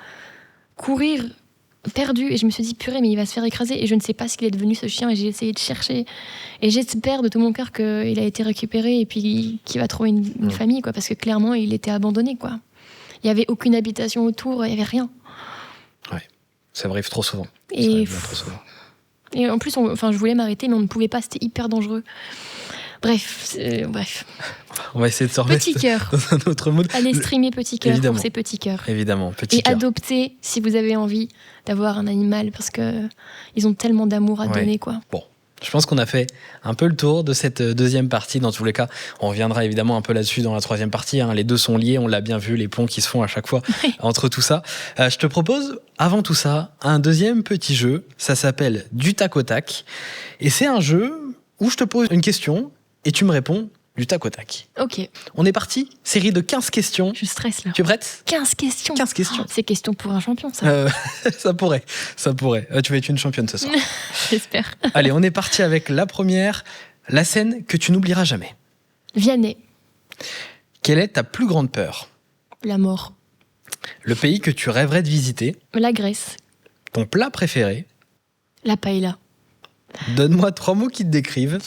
courir perdu. Et je me suis dit, purée, mais il va se faire écraser. Et je ne sais pas ce qu'il est devenu, ce chien. Et j'ai essayé de chercher. Et j'espère de tout mon cœur qu'il a été récupéré et puis qu'il va trouver une famille, quoi. Parce que clairement, il était abandonné, quoi. Il n'y avait aucune habitation autour, il n'y avait rien. Ouais, ça arrive trop souvent. Et en plus, je voulais m'arrêter, mais on ne pouvait pas, c'était hyper dangereux. Bref. On va essayer de se remettre Petit cœur. dans un autre mood. Allez streamer Petit Cœur pour ces petits cœurs. Évidemment, Petit Cœur. Et adopter si vous avez envie d'avoir un animal, parce qu'ils ont tellement d'amour à donner, quoi. Bon. Je pense qu'on a fait un peu le tour de cette deuxième partie. Dans tous les cas, on reviendra évidemment un peu là-dessus dans la troisième partie. Les deux sont liés, on l'a bien vu, les ponts qui se font à chaque fois entre tout ça. Je te propose, avant tout ça, un deuxième petit jeu. Ça s'appelle du tac au tac. Et c'est un jeu où je te pose une question et tu me réponds du tac au tac. Ok. On est parti, série de 15 questions. Je stresse là. Tu es prête ? 15 questions. 15 questions. C'est question pour un champion, ça. Ça pourrait. Tu vas être une championne ce soir. J'espère. Allez, on est parti avec la première. La scène que tu n'oublieras jamais. Vianney. Quelle est ta plus grande peur ? La mort. Le pays que tu rêverais de visiter. La Grèce. Ton plat préféré. La paella. Donne-moi 3 mots qui te décrivent.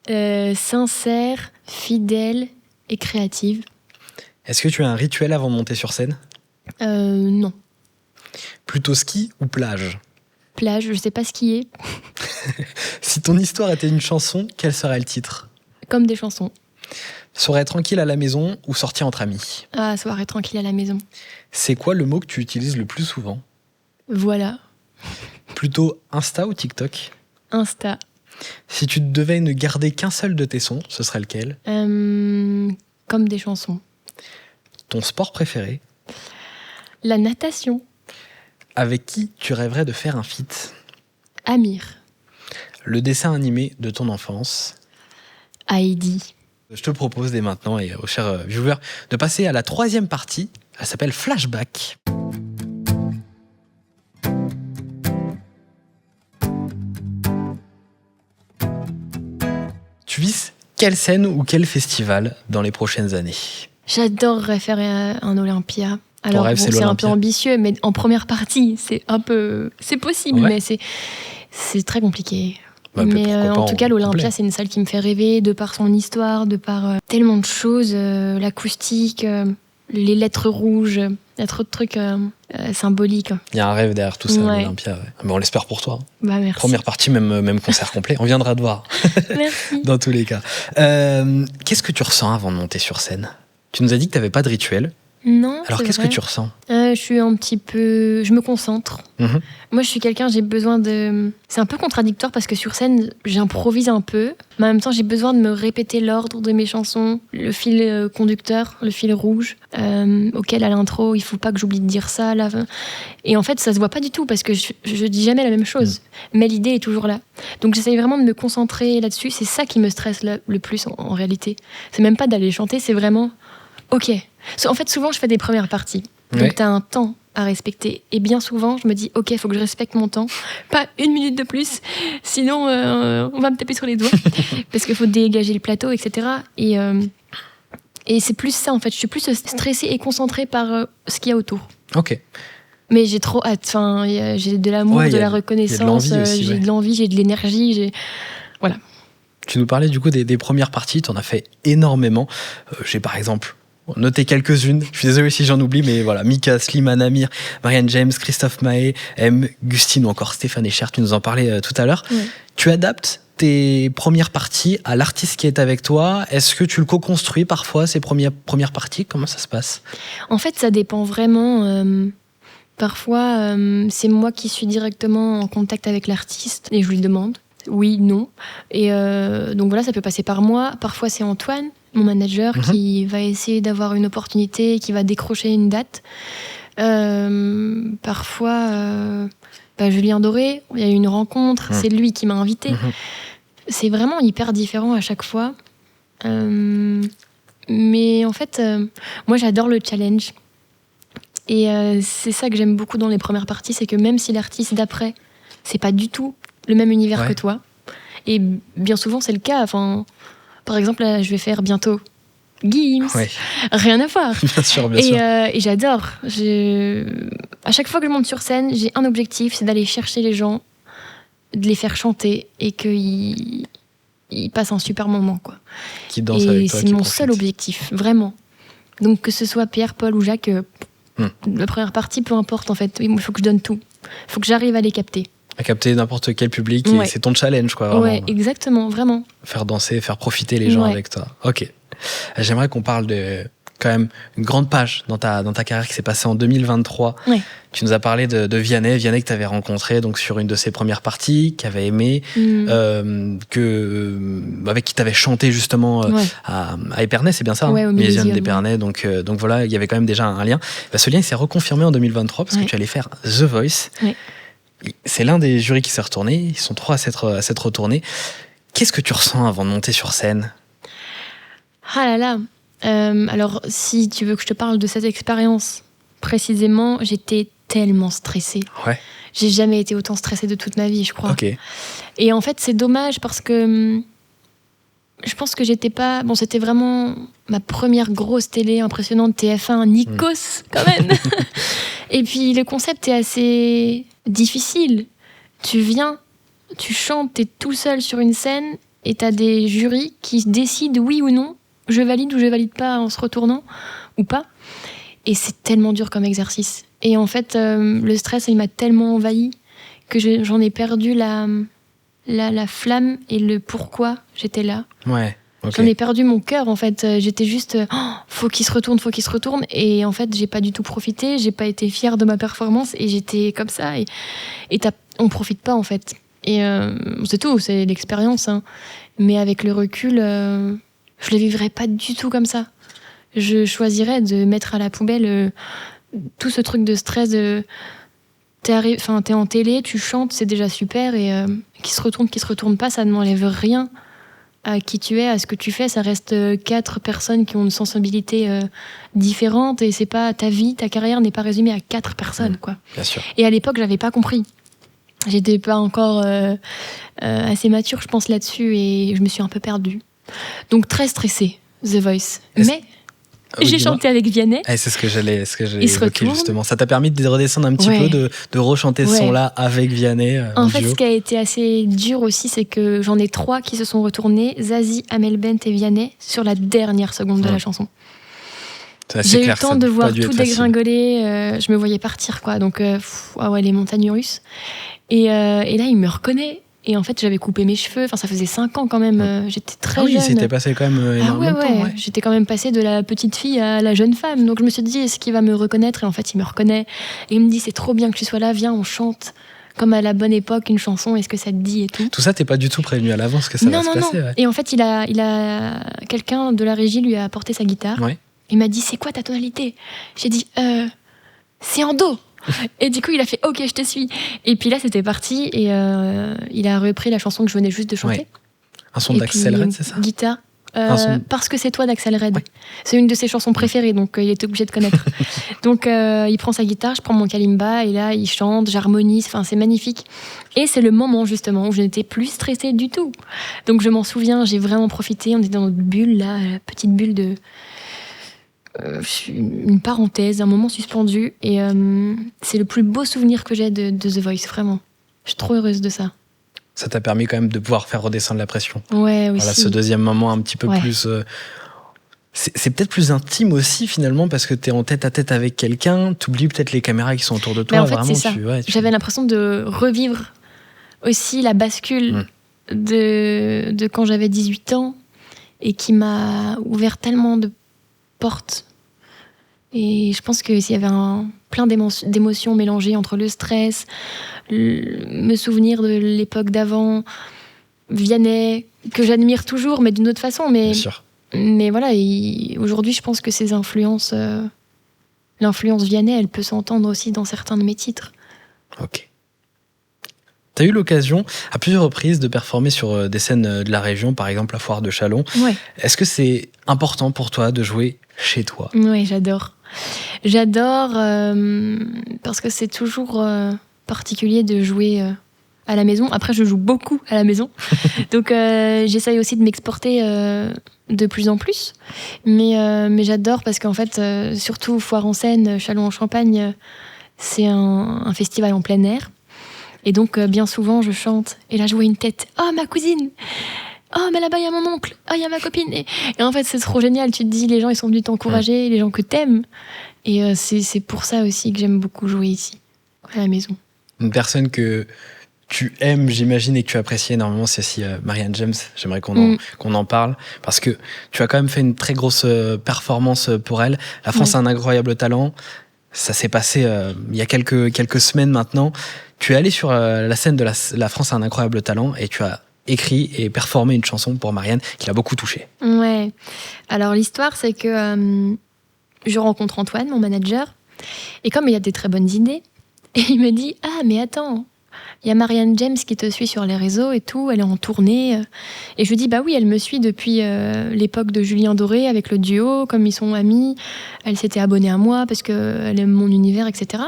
Sincère, fidèle et créative. Est-ce que tu as un rituel avant de monter sur scène ? Non. Plutôt ski ou plage ? Plage, je sais pas skier. Si ton histoire était une chanson, quel serait le titre ? Comme des chansons. Soirée tranquille à la maison ou sortir entre amis ? Soirée tranquille à la maison. C'est quoi le mot que tu utilises le plus souvent ? Voilà. Plutôt Insta ou TikTok ? Insta. Si tu devais ne garder qu'un seul de tes sons, ce serait lequel ? Comme des chansons. Ton sport préféré ? La natation. Avec qui tu rêverais de faire un feat ? Amir. Le dessin animé de ton enfance ? Heidi. Je te propose dès maintenant, et aux chers viewers, de passer à la troisième partie. Elle s'appelle Flashback. Tu vises quelle scène ou quel festival dans les prochaines années ? J'adorerais faire un Olympia. Alors rêve, c'est un peu ambitieux, mais en première partie, c'est possible, mais c'est très compliqué. Mais en tout cas, l'Olympia, c'est une salle qui me fait rêver, de par son histoire, de par tellement de choses, l'acoustique, les lettres rouges, il y a trop de trucs symboliques. Il y a un rêve derrière tout ça, l'Olympia. Mais on l'espère pour toi. Merci. Première partie, même concert complet. On viendra te voir. Merci. Dans tous les cas. Qu'est-ce que tu ressens avant de monter sur scène ? Tu nous as dit que tu n'avais pas de rituel. Non. Alors qu'est-ce que tu ressens ? Je suis je me concentre. Moi, je suis quelqu'un, j'ai besoin de... C'est un peu contradictoire parce que sur scène, j'improvise un peu, mais en même temps, j'ai besoin de me répéter l'ordre de mes chansons, le fil conducteur, le fil rouge, auquel à l'intro, il faut pas que j'oublie de dire ça. Là. Et en fait, ça se voit pas du tout parce que je dis jamais la même chose, mais l'idée est toujours là. Donc j'essaye vraiment de me concentrer là-dessus. C'est ça qui me stresse le plus en réalité. C'est même pas d'aller chanter, c'est vraiment... Ok. En fait, souvent, je fais des premières parties. Donc, t'as un temps à respecter. Et bien souvent, je me dis, ok, il faut que je respecte mon temps. Pas 1 minute de plus, sinon on va me taper sur les doigts. Parce qu'il faut dégager le plateau, etc. Et c'est plus ça, en fait. Je suis plus stressée et concentrée par ce qu'il y a autour. Ok. Mais j'ai trop hâte. Enfin, j'ai de l'amour, de la reconnaissance. J'ai de l'envie, j'ai de l'énergie. Voilà. Tu nous parlais du coup des premières parties. T'en as fait énormément. J'ai par exemple... noter quelques-unes, je suis désolé si j'en oublie, mais voilà, Mika, Slimane, Amir, Marianne James, Christophe Mahé, M, Gustine ou encore Stéphane Echer, tu nous en parlais tout à l'heure. Tu adaptes tes premières parties à l'artiste qui est avec toi. Est-ce que tu le co-construis parfois, ces premières parties ? Comment ça se passe ? En fait, ça dépend vraiment. Parfois, c'est moi qui suis directement en contact avec l'artiste et je lui demande. Oui, non. Et donc voilà, ça peut passer par moi. Parfois, c'est Antoine, mon manager, qui va essayer d'avoir une opportunité, qui va décrocher une date. Parfois, Julien Doré, il y a eu une rencontre, c'est lui qui m'a invité. C'est vraiment hyper différent à chaque fois. Mais en fait, moi j'adore le challenge. Et c'est ça que j'aime beaucoup dans les premières parties, c'est que même si l'artiste d'après, c'est pas du tout le même univers que toi, et bien souvent c'est le cas. Enfin, par exemple, là, je vais faire bientôt Gims, rien à voir. Bien sûr. Et j'adore. À chaque fois que je monte sur scène, j'ai un objectif, c'est d'aller chercher les gens, de les faire chanter et qu'ils passent un super moment, quoi. Qui dansent avec toi. Et c'est mon seul objectif, vraiment. Donc que ce soit Pierre, Paul ou Jacques, la première partie, peu importe en fait. Il faut que je donne tout. Il faut que j'arrive à les capter. À capter n'importe quel public, et c'est ton challenge, quoi. Vraiment. Ouais, exactement, vraiment. Faire danser, faire profiter les gens avec toi. Ok. J'aimerais qu'on parle de quand même une grande page dans ta carrière qui s'est passée en 2023. Tu nous as parlé de Vianney que tu avais rencontré donc sur une de ses premières parties, qui avait aimé, avec qui tu avais chanté justement à Épernay, c'est bien ça, au Millésium d'Épernay. Donc voilà, il y avait quand même déjà un lien. Ce lien il s'est reconfirmé en 2023 parce que tu allais faire The Voice. C'est l'un des jurys qui s'est retourné, ils sont 3 à s'être retournés. Qu'est-ce que tu ressens avant de monter sur scène ? Ah là là. Alors, si tu veux que je te parle de cette expérience précisément, j'étais tellement stressée. J'ai jamais été autant stressée de toute ma vie, je crois. Et en fait, c'est dommage parce que je pense que j'étais pas... Bon, c'était vraiment ma première grosse télé impressionnante, TF1, Nikos, quand même. Et puis, le concept est assez difficile. Tu viens, tu chantes, t'es tout seul sur une scène et t'as des jurys qui décident oui ou non, je valide ou je valide pas en se retournant ou pas. Et c'est tellement dur comme exercice. Et en fait, le stress, il m'a tellement envahi que j'en ai perdu la flamme et le pourquoi j'étais là. J'en ai perdu mon cœur, en fait. J'étais juste, faut qu'il se retourne. Et en fait, j'ai pas du tout profité, j'ai pas été fière de ma performance et j'étais comme ça. Et on profite pas, en fait. Et c'est tout, c'est l'expérience. Hein. Mais avec le recul, je le vivrais pas du tout comme ça. Je choisirais de mettre à la poubelle tout ce truc de stress t'es en télé, tu chantes, c'est déjà super, et qui se retourne pas, ça ne m'enlève rien à qui tu es, à ce que tu fais. Ça reste 4 personnes qui ont une sensibilité différente, et c'est pas ta vie, ta carrière n'est pas résumée à 4 personnes, quoi. Bien sûr. Et à l'époque, j'avais pas compris. J'étais pas encore assez mature, je pense, là-dessus, et je me suis un peu perdue. Donc très stressée, The Voice. Mais j'ai chanté avec Vianney. C'est ce que j'allais évoquer, justement. Ça t'a permis de redescendre un petit peu, de rechanter ce son-là avec Vianney. En fait, ce qui a été assez dur aussi, c'est que j'en ai 3 qui se sont retournés, Zazie, Amel Bent et Vianney, sur la dernière seconde de la chanson. J'ai eu le temps de voir tout dégringoler, je me voyais partir, quoi. Donc, les montagnes russes. Et là, il me reconnaît. Et en fait, j'avais coupé mes cheveux. Enfin, ça faisait 5 ans quand même. J'étais très jeune. Oui, c'était passé quand même énormément de temps. J'étais quand même passée de la petite fille à la jeune femme. Donc je me suis dit, est-ce qu'il va me reconnaître ? Et en fait, il me reconnaît. Et il me dit, c'est trop bien que tu sois là. Viens, on chante comme à la bonne époque une chanson. Est-ce que ça te dit et tout ? Tout ça, t'es pas du tout prévenu à l'avance que ça va se passer. Non. Et en fait, il a quelqu'un de la régie lui a apporté sa guitare. Il m'a dit, c'est quoi ta tonalité ? J'ai dit, c'est en do. Et du coup, il a fait OK, je te suis. Et puis là, c'était parti. Et il a repris la chanson que je venais juste de chanter. Un son d'Axel Red, c'est ça ? Guitare. Parce que c'est toi d'Axel Red. C'est une de ses chansons préférées, donc il était obligé de connaître. Donc il prend sa guitare, je prends mon kalimba, et là, il chante, j'harmonise. Enfin, c'est magnifique. Et c'est le moment, justement, où je n'étais plus stressée du tout. Donc je m'en souviens, j'ai vraiment profité. On était dans notre bulle, là, la petite bulle de... une parenthèse, un moment suspendu, et c'est le plus beau souvenir que j'ai de The Voice, vraiment. Je suis trop heureuse de ça. Ça t'a permis quand même de pouvoir faire redescendre la pression. Ouais, aussi. Voilà, ce deuxième moment un petit peu plus... c'est peut-être plus intime aussi, finalement, parce que t'es en tête-à-tête avec quelqu'un, t'oublies peut-être les caméras qui sont autour de toi. Mais en fait, vraiment, c'est ça. J'avais l'impression de revivre aussi la bascule de quand j'avais 18 ans, et qui m'a ouvert tellement de porte. Et je pense qu'il y avait plein d'émotions mélangées entre le stress, me souvenir de l'époque d'avant, Vianney, que j'admire toujours, mais d'une autre façon. Mais, bien sûr. Mais voilà, aujourd'hui, je pense que ces influences l'influence Vianney, elle peut s'entendre aussi dans certains de mes titres. Ok. Tu as eu l'occasion à plusieurs reprises de performer sur des scènes de la région, par exemple la Foire de Châlons. Ouais. Est-ce que c'est important pour toi de jouer chez toi ? Oui, j'adore. J'adore parce que c'est toujours particulier de jouer à la maison. Après, je joue beaucoup à la maison. Donc, j'essaye aussi de m'exporter de plus en plus. Mais j'adore parce qu'en fait, surtout Foire en Seine, Châlons-en-Champagne, c'est un festival en plein air. Et donc, bien souvent, je chante. Et là, je vois une tête. Oh, ma cousine! Oh, mais là-bas, il y a mon oncle. Oh, il y a ma copine. Et en fait, c'est trop génial. Tu te dis, les gens, ils sont venus t'encourager, les gens que t'aimes. Et c'est pour ça aussi que j'aime beaucoup jouer ici, à la maison. Une personne que tu aimes, j'imagine, et que tu apprécies énormément, c'est aussi Marianne James. J'aimerais qu'on en parle. Parce que tu as quand même fait une très grosse performance pour elle. La France a un incroyable talent. Ça s'est passé il y a quelques semaines maintenant. Tu es allé sur la scène de la France a un incroyable talent et tu as écrit et performé une chanson pour Marianne qui l'a beaucoup touchée. Ouais. Alors l'histoire, c'est que je rencontre Antoine, mon manager, et comme il a des très bonnes idées, il me dit « Ah, mais attends, il y a Marianne James qui te suit sur les réseaux et tout, elle est en tournée. » Et je lui dis « Bah oui, elle me suit depuis l'époque de Julien Doré avec le duo, comme ils sont amis. Elle s'était abonnée à moi parce qu'elle aime mon univers, etc. »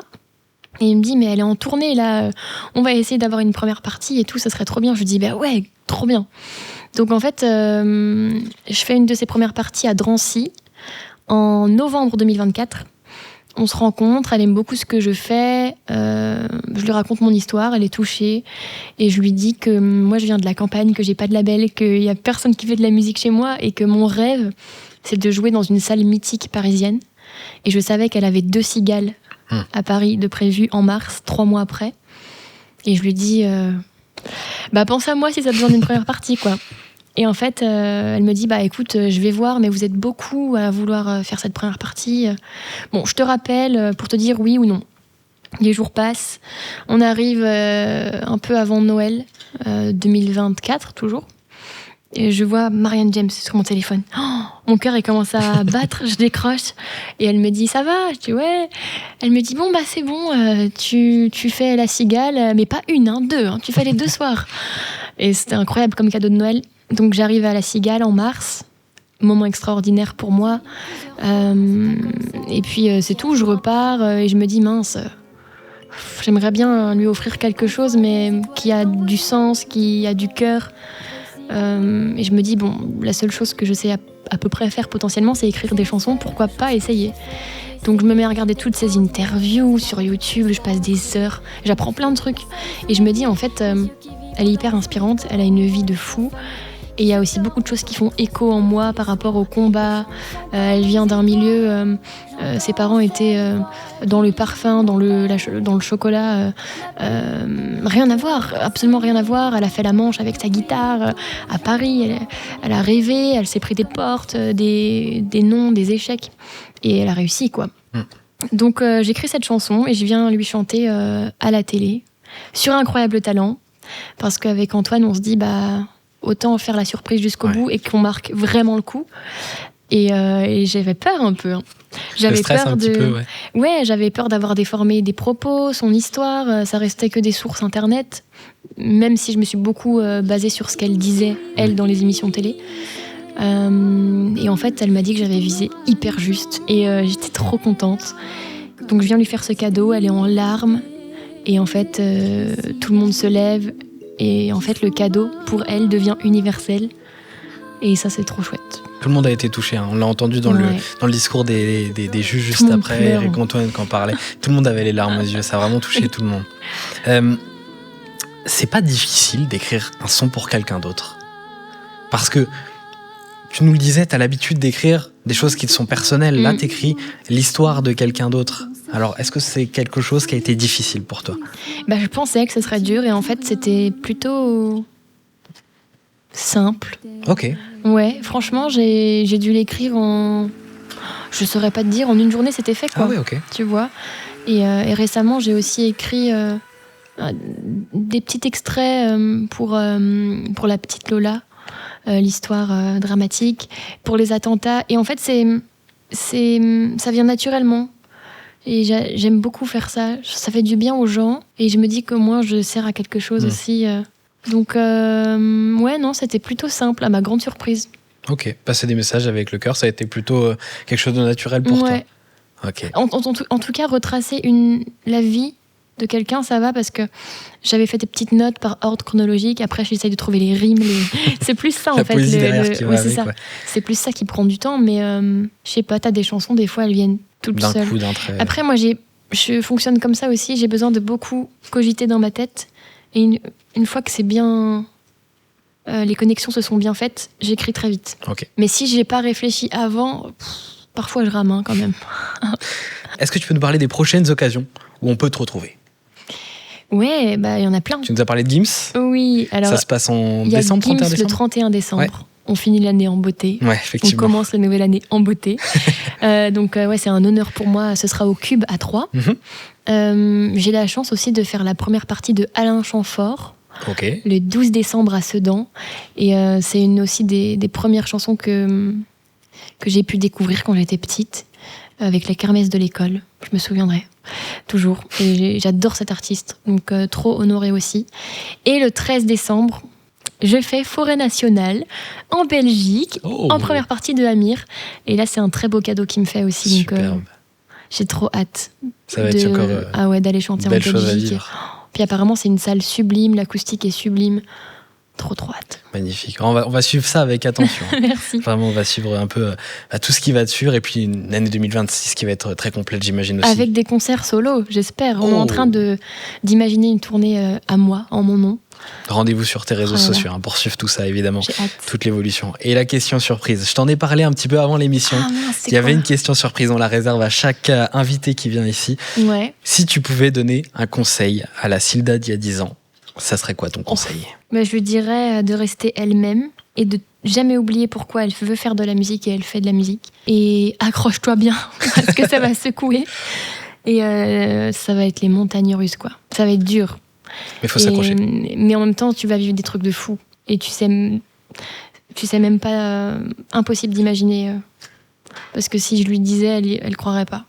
Et il me dit, mais elle est en tournée, là, on va essayer d'avoir une première partie et tout, ça serait trop bien. Je lui dis, bah ouais, trop bien. Donc en fait, je fais une de ses premières parties à Drancy, en novembre 2024. On se rencontre, elle aime beaucoup ce que je fais, je lui raconte mon histoire, elle est touchée, et je lui dis que moi je viens de la campagne, que j'ai pas de label, qu'il y a personne qui fait de la musique chez moi, et que mon rêve, c'est de jouer dans une salle mythique parisienne. Et je savais qu'elle avait 2 cigales à Paris de prévu en mars, 3 mois après. Et je lui dis, bah pense à moi si ça a besoin d'une première partie, quoi. Et en fait, elle me dit, bah écoute, je vais voir, mais vous êtes beaucoup à vouloir faire cette première partie. Bon, je te rappelle pour te dire oui ou non. Les jours passent, on arrive un peu avant Noël 2024, toujours. Et je vois Marianne James sur mon téléphone. Oh, mon cœur, il commence à battre, je décroche. Et elle me dit, ça va? Je dis, ouais. Elle me dit, bon, bah c'est bon, tu fais la cigale, mais pas une, 2. Tu fais les 2 soirs. Et c'était incroyable comme cadeau de Noël. Donc j'arrive à la cigale en mars. Moment extraordinaire pour moi. Et puis c'est tout, je repars et je me dis, mince, j'aimerais bien lui offrir quelque chose, mais qui a du sens, qui a du cœur. Et je me dis, bon, la seule chose que je sais à peu près faire potentiellement, c'est écrire des chansons, pourquoi pas essayer. Donc je me mets à regarder toutes ces interviews sur YouTube, je passe des heures, j'apprends plein de trucs. Et je me dis, en fait, elle est hyper inspirante, elle a une vie de fou. Et il y a aussi beaucoup de choses qui font écho en moi par rapport au combat. Elle vient d'un milieu... ses parents étaient dans le parfum, dans le chocolat. Rien à voir, absolument rien à voir. Elle a fait la manche avec sa guitare à Paris. Elle a rêvé, elle s'est pris des portes, des noms, des échecs. Et elle a réussi, quoi. Donc j'écris cette chanson et je viens lui chanter à la télé, sur Incroyable Talent. Parce qu'avec Antoine, on se dit... autant faire la surprise jusqu'au bout et qu'on marque vraiment le coup. Et j'avais peur un peu. J'avais peur un petit peu, ouais, j'avais peur d'avoir déformé des propos, son histoire. Ça restait que des sources internet. Même si je me suis beaucoup basée sur ce qu'elle disait, elle, dans les émissions télé. Et en fait, elle m'a dit que j'avais visé hyper juste. Et j'étais trop contente. Donc je viens lui faire ce cadeau. Elle est en larmes. Et en fait, tout le monde se lève. Et en fait, le cadeau, pour elle, devient universel. Et ça, c'est trop chouette. Tout le monde a été touché. On l'a entendu dans le discours des juges juste après, Eric Antoine qui en parlait. Tout le monde avait les larmes aux yeux. Ça a vraiment touché tout le monde. C'est pas difficile d'écrire un son pour quelqu'un d'autre. Parce que, tu nous le disais, t'as l'habitude d'écrire des choses qui te sont personnelles. Là, t'écris l'histoire de quelqu'un d'autre. Alors, est-ce que c'est quelque chose qui a été difficile pour toi ? Je pensais que ce serait dur et en fait, c'était plutôt simple. Ok. Ouais, franchement, j'ai dû l'écrire en... Je saurais pas te dire, en une journée, c'était fait, quoi. Ah oui, ok. Tu vois ? Et récemment, j'ai aussi écrit des petits extraits pour la petite Lola, l'histoire dramatique, pour les attentats. Et en fait, ça vient naturellement. Et j'aime beaucoup faire ça. Ça fait du bien aux gens. Et je me dis qu'au moins, je sers à quelque chose aussi. Donc, ouais, non, c'était plutôt simple, à ma grande surprise. Ok, passer des messages avec le cœur, ça a été plutôt quelque chose de naturel pour toi. Okay. En tout cas, retracer la vie de quelqu'un, ça va, parce que j'avais fait des petites notes par ordre chronologique. Après, j'essaye de trouver les rimes. C'est plus ça, en fait. La poésie derrière qui va c'est avec, ça. C'est plus ça qui prend du temps. Mais je sais pas, t'as des chansons, des fois, elles viennent toutes seules. D'un coup, d'un trait. Après, moi, je fonctionne comme ça aussi. J'ai besoin de beaucoup cogiter dans ma tête. Et une fois que c'est bien... les connexions se sont bien faites, j'écris très vite. Okay. Mais si j'ai pas réfléchi avant, parfois je rame quand même. Est-ce que tu peux nous parler des prochaines occasions où on peut te retrouver ? Ouais, il y en a plein. Tu nous as parlé de Gims ? Oui, alors... Ça se passe en décembre, 31 décembre ? Le 31 décembre. Ouais. On finit l'année en beauté. Ouais, effectivement. On commence la nouvelle année en beauté. Donc, c'est un honneur pour moi. Ce sera au Cube à Troyes. J'ai la chance aussi de faire la première partie de Alain Chamfort. Okay. Le 12 décembre à Sedan. Et c'est aussi des premières chansons que j'ai pu découvrir quand j'étais petite, avec la kermesse de l'école. Je me souviendrai toujours. Et j'adore cet artiste. Donc, trop honorée aussi. Et le 13 décembre, je fais Forêt Nationale en Belgique, en première partie de Amir. Et là, c'est un très beau cadeau qu'il me fait aussi. Superbe. Donc, j'ai trop hâte. Ça va être encore d'aller chanter en Belgique. Belle chose à vivre. Puis apparemment, c'est une salle sublime, l'acoustique est sublime. Trop hâte. Magnifique. On va suivre ça avec attention. Merci. Vraiment, on va suivre un peu tout ce qui va dessus. Et puis une année 2026 qui va être très complète, j'imagine aussi. Avec des concerts solo, j'espère. On est en train d'imaginer une tournée à moi, en mon nom. Rendez-vous sur tes réseaux sociaux pour suivre tout ça, évidemment. J'ai hâte. Toute l'évolution. Et la question surprise. Je t'en ai parlé un petit peu avant l'émission. Il y avait une question surprise. On la réserve à chaque invité qui vient ici. Ouais. Si tu pouvais donner un conseil à la Silda d'il y a 10 ans, ça serait quoi ton conseil ? Je lui dirais de rester elle-même et de jamais oublier pourquoi elle veut faire de la musique et elle fait de la musique. Et accroche-toi bien, parce que ça va secouer. Et ça va être les montagnes russes, quoi. Ça va être dur. Mais il faut s'accrocher. Mais en même temps, tu vas vivre des trucs de fou. Et tu sais même pas... impossible d'imaginer. Parce que si je lui disais, elle croirait pas.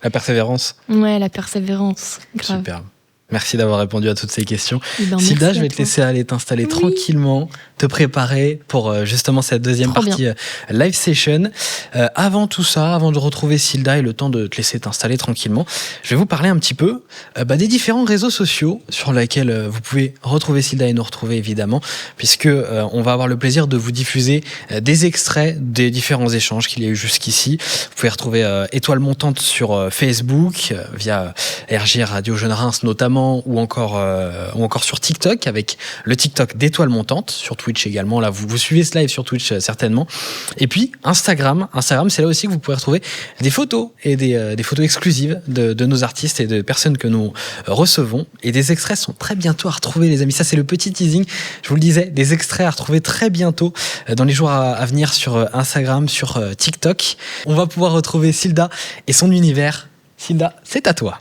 La persévérance. Ouais, la persévérance. Grave. Superbe. Merci d'avoir répondu à toutes ces questions. Silda, je vais te laisser aller t'installer tranquillement, te préparer pour justement cette deuxième partie live session. Avant tout ça, avant de retrouver Silda et le temps de te laisser t'installer tranquillement, je vais vous parler un petit peu des différents réseaux sociaux sur lesquels vous pouvez retrouver Silda et nous retrouver évidemment, puisque on va avoir le plaisir de vous diffuser des extraits des différents échanges qu'il y a eu jusqu'ici. Vous pouvez retrouver Étoile Montante sur Facebook, via RJ Radio Jeune Reims notamment, ou encore sur TikTok avec le TikTok d'Étoile Montante, sur Twitch également. Là, vous suivez ce live sur Twitch certainement. Et puis Instagram, c'est là aussi que vous pouvez retrouver des photos et des photos exclusives de nos artistes et de personnes que nous recevons. Et des extraits sont très bientôt à retrouver, les amis. Ça, c'est le petit teasing. Je vous le disais, des extraits à retrouver très bientôt dans les jours à venir sur Instagram, sur TikTok. On va pouvoir retrouver Silda et son univers. Silda, c'est à toi.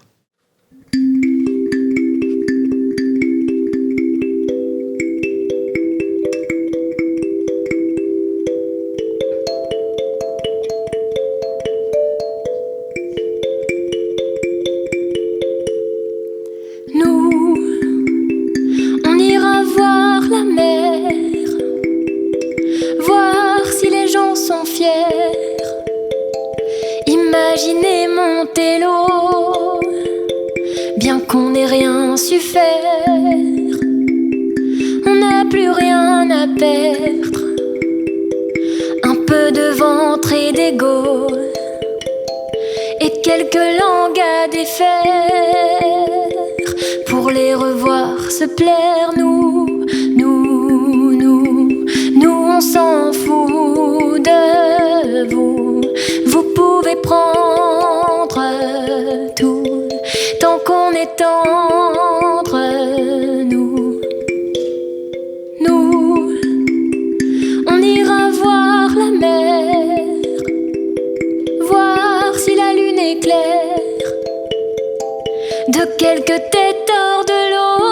Imaginez monter l'eau, bien qu'on n'ait rien su faire. On n'a plus rien à perdre, un peu de ventre et d'ego, et quelques langues à défaire. Pour les revoir se plaire, nous, on s'en fout de vous. Vous pouvez prendre tout, tant qu'on est entre nous. On ira voir la mer, voir si la lune est claire. De quelques têtes hors de l'eau,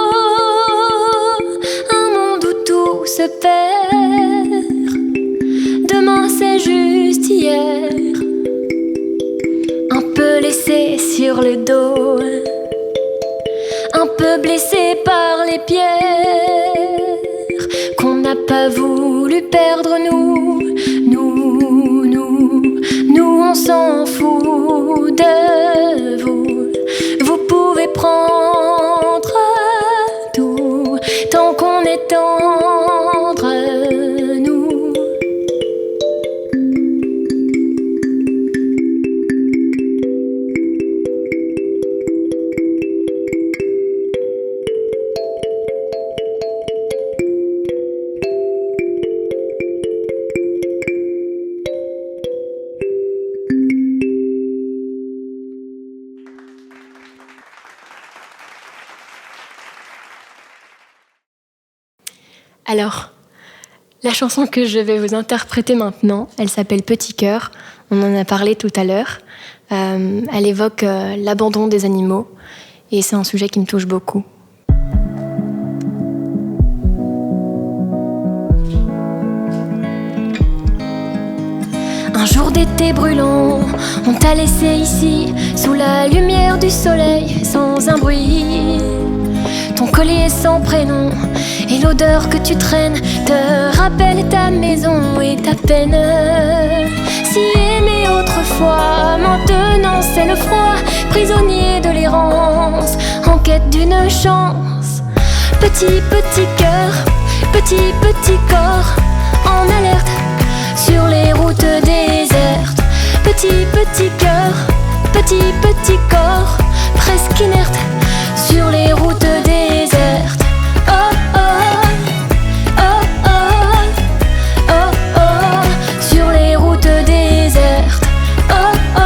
un monde où tout se perd. Demain c'est juste hier, un peu laissé sur Alors, la chanson que je vais vous interpréter maintenant, elle s'appelle Petit cœur. On en a parlé tout à l'heure. Elle évoque l'abandon des animaux et c'est un sujet qui me touche beaucoup. Un jour d'été brûlant, on t'a laissé ici, sous la lumière du soleil, sans un bruit. Ton collier sans prénom et l'odeur que tu traînes te rappellent ta maison et ta peine. Si aimé autrefois, maintenant c'est le froid, prisonnier de l'errance, en quête d'une chance. Petit cœur, petit corps, en alerte sur les routes désertes. Petit cœur, petit corps, presque inerte sur les routes désertes. Oh oh, oh oh, oh oh, sur les routes désertes. Oh oh,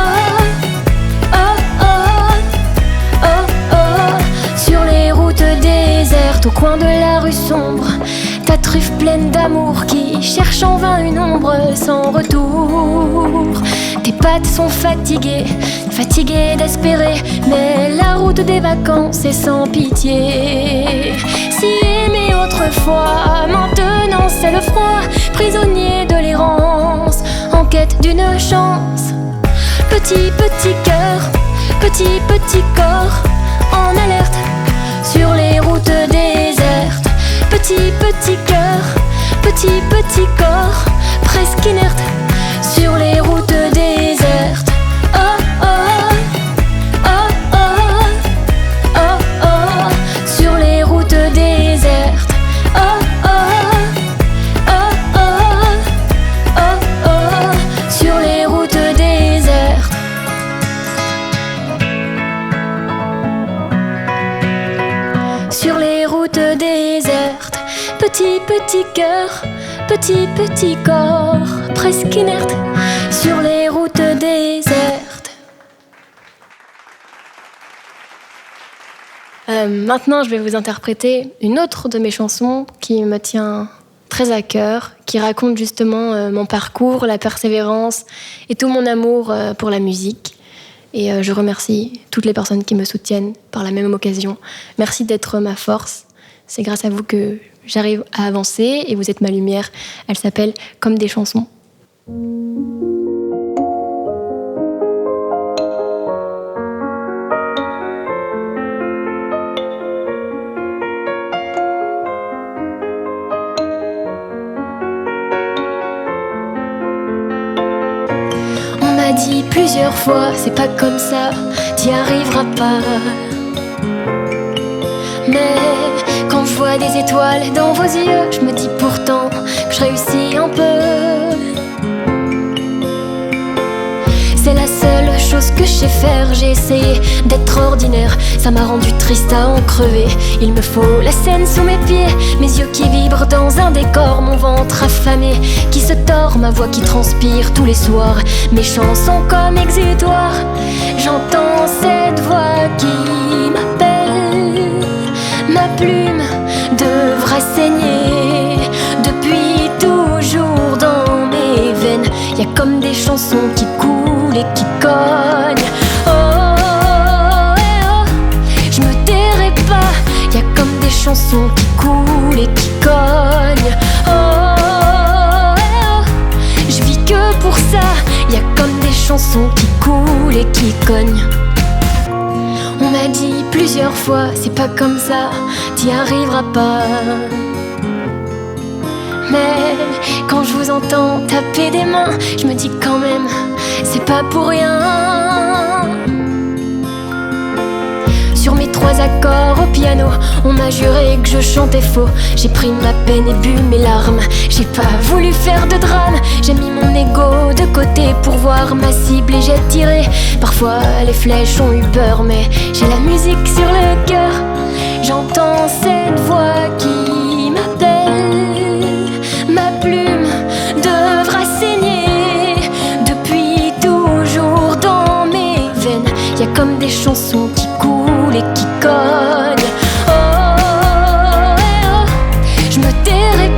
oh oh, oh oh, sur les routes désertes. Au coin de la rue sombre, ta truffe pleine d'amour qui cherche en vain une ombre sans retour. Tes pattes sont fatiguées d'espérer, mais la route des vacances est sans pitié. Si aimé autrefois, maintenant c'est le froid, prisonnier de l'errance, en quête d'une chance. Petit cœur, petit corps, en alerte sur les routes désertes. Petit cœur, petit corps, presque inerte sur les routes désertes. Oh oh, oh oh, oh oh, sur les routes désertes. Oh oh, oh oh, oh oh, sur les routes désertes. Sur les routes désertes. Petit cœur, petit corps, presque inerte sur les routes désertes. Maintenant, je vais vous interpréter une autre de mes chansons qui me tient très à cœur, qui raconte justement mon parcours, la persévérance et tout mon amour pour la musique. Et je remercie toutes les personnes qui me soutiennent par la même occasion. Merci d'être ma force. C'est grâce à vous que j'arrive à avancer et vous êtes ma lumière. Elle s'appelle Comme des chansons. On m'a dit plusieurs fois, c'est pas comme ça, t'y arriveras pas. Mais quand je vois des étoiles dans vos yeux, je me dis pourtant que je réussis un peu. C'est la seule chose que je sais faire. J'ai essayé d'être ordinaire, ça m'a rendu triste à en crever. Il me faut la scène sous mes pieds, mes yeux qui vibrent dans un décor, mon ventre affamé qui se tord, ma voix qui transpire tous les soirs, mes chansons comme exutoires. J'entends cette voix qui m'appelle, ma plume devra saigner depuis toujours dans mes veines. Y a comme des chansons qui coulent et qui cognent. Oh, oh, oh, je me tairai pas. Y a comme des chansons qui coulent et qui cognent. Oh, oh, oh, je vis que pour ça. Y a comme des chansons qui coulent et qui cognent. On m'a dit plusieurs fois, c'est pas comme ça, t'y arriveras pas. Mais quand je vous entends taper des mains, je me dis quand même, c'est pas pour rien. Sur mes 3 accords au piano, on m'a juré que je chantais faux. J'ai pris ma peine et bu mes larmes, j'ai pas voulu faire de drame. J'ai mis mon ego de côté pour voir ma cible et j'ai tiré. Parfois les flèches ont eu peur, mais j'ai la musique sur le cœur. J'entends cette voix qui m'appelle, ma plume devra saigner depuis toujours dans mes veines. Y a comme des chansons qui coulent et qui cognent. Oh, oh, oh, je me tairai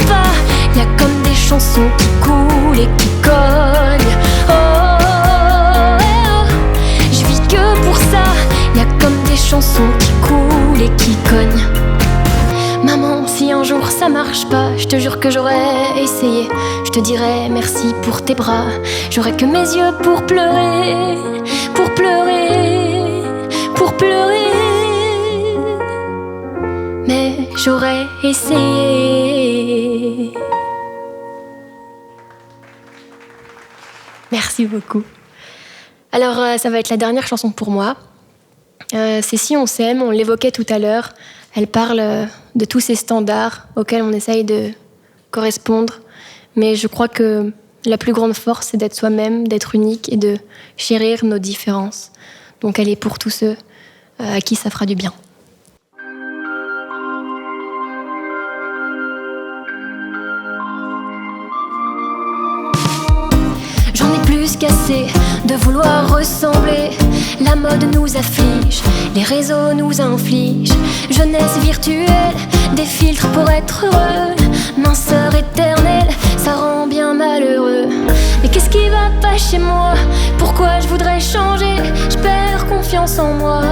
ça marche pas, je te jure que j'aurais essayé. Je te dirais merci pour tes bras. J'aurais que mes yeux pour pleurer, pour pleurer, pour pleurer. Mais j'aurais essayé. Merci beaucoup. Alors, ça va être la dernière chanson pour moi. C'est Si on s'aime, on l'évoquait tout à l'heure. Elle parle de tous ces standards auxquels on essaye de correspondre. Mais je crois que la plus grande force, c'est d'être soi-même, d'être unique et de chérir nos différences. Donc elle est pour tous ceux à qui ça fera du bien. J'en ai plus qu'assez de vouloir ressembler. La mode nous afflige, les réseaux nous infligent. Jeunesse virtuelle, des filtres pour être heureux. Minceur éternelle, ça rend bien malheureux. Mais qu'est-ce qui va pas chez moi? Pourquoi je voudrais changer? Je perds confiance en moi.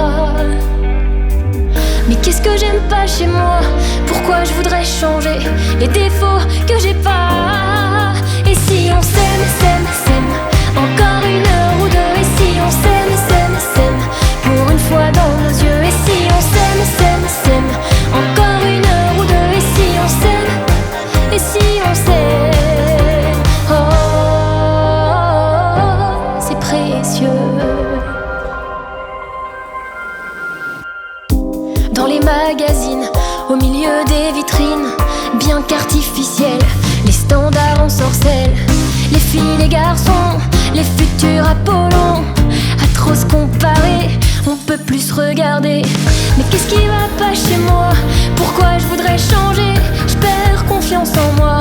Mais qu'est-ce que j'aime pas chez moi? Pourquoi je voudrais changer les défauts que j'ai pas? Et si on s'aime, s'aime, s'aime, encore une heure ou deux. Et si on s'aime, s'aime, s'aime, pour une fois dans nos yeux. Et si on s'aime, s'aime, s'aime, encore une heure ou deux. Et si on s'aime, et si on s'aime, oh, c'est précieux. Dans les magazines, au milieu des vitrines, bien qu'artificielles, les standards ensorcellent. Les filles, les garçons, les futurs Apollons. À trop se comparer, on peut plus se regarder. Mais qu'est-ce qui va pas chez moi? Pourquoi je voudrais changer? Je perds confiance en moi.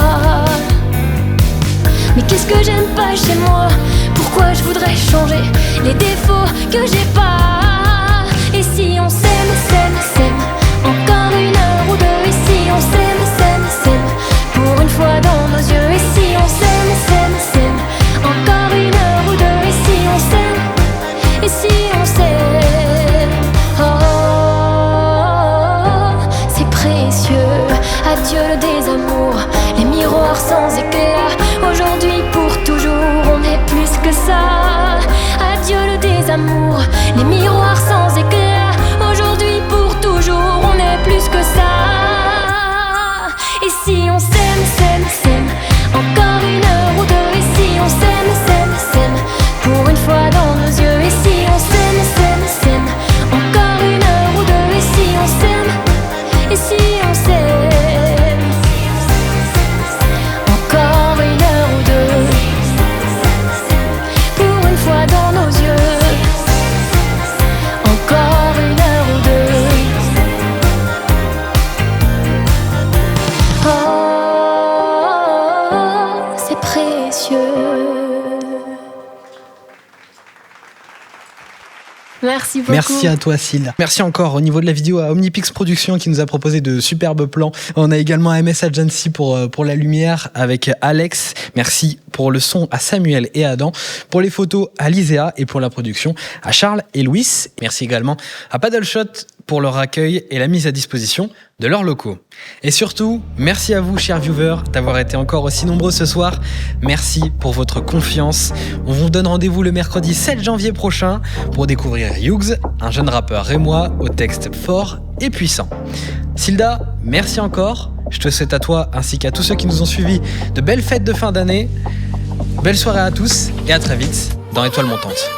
Mais qu'est-ce que j'aime pas chez moi? Pourquoi je voudrais changer les défauts que j'ai pas? Et si on s'aime, s'aime, s'aime, encore une heure ou deux. Et si on s'aime, s'aime, s'aime, pour une fois dans nos yeux. Et si on s'aime, s'aime, s'aime, encore une heure ou deux. Et si on s'aime, et si on s'aime, oh, c'est précieux. Adieu le désamour, les miroirs sans éclat. Aujourd'hui pour toujours, on est plus que ça. Adieu le désamour, les miroirs sans éclat. Aujourd'hui pour toujours, on est plus que ça. Et si on s'aime, s'aime, s'aime, encore une heure ou deux. Et si on s'aime, s'aime, s'aime, pour une fois dans nos yeux. Et si on s'aime, s'aime, s'aime, encore une heure ou deux. Et si on s'aime, et si on s'aime, encore une heure ou deux, pour une fois dans nos yeux. Encore une heure ou deux. Oh, c'est précieux. Merci beaucoup. Merci à toi, Syl. Merci encore au niveau de la vidéo à Omnipix Productions qui nous a proposé de superbes plans. On a également MS Agency pour la lumière avec Alex. Merci pour le son à Samuel et Adam. Pour les photos à Lisea et pour la production à Charles et Louis. Merci également à Paddleshot pour leur accueil et la mise à disposition de leurs locaux. Et surtout, merci à vous, chers viewers, d'avoir été encore aussi nombreux ce soir. Merci pour votre confiance. On vous donne rendez-vous le mercredi 7 janvier prochain pour découvrir Hughes, un jeune rappeur rémois au texte fort et puissant. Silda, merci encore. Je te souhaite à toi ainsi qu'à tous ceux qui nous ont suivis de belles fêtes de fin d'année. Belle soirée à tous et à très vite dans Étoile Montante.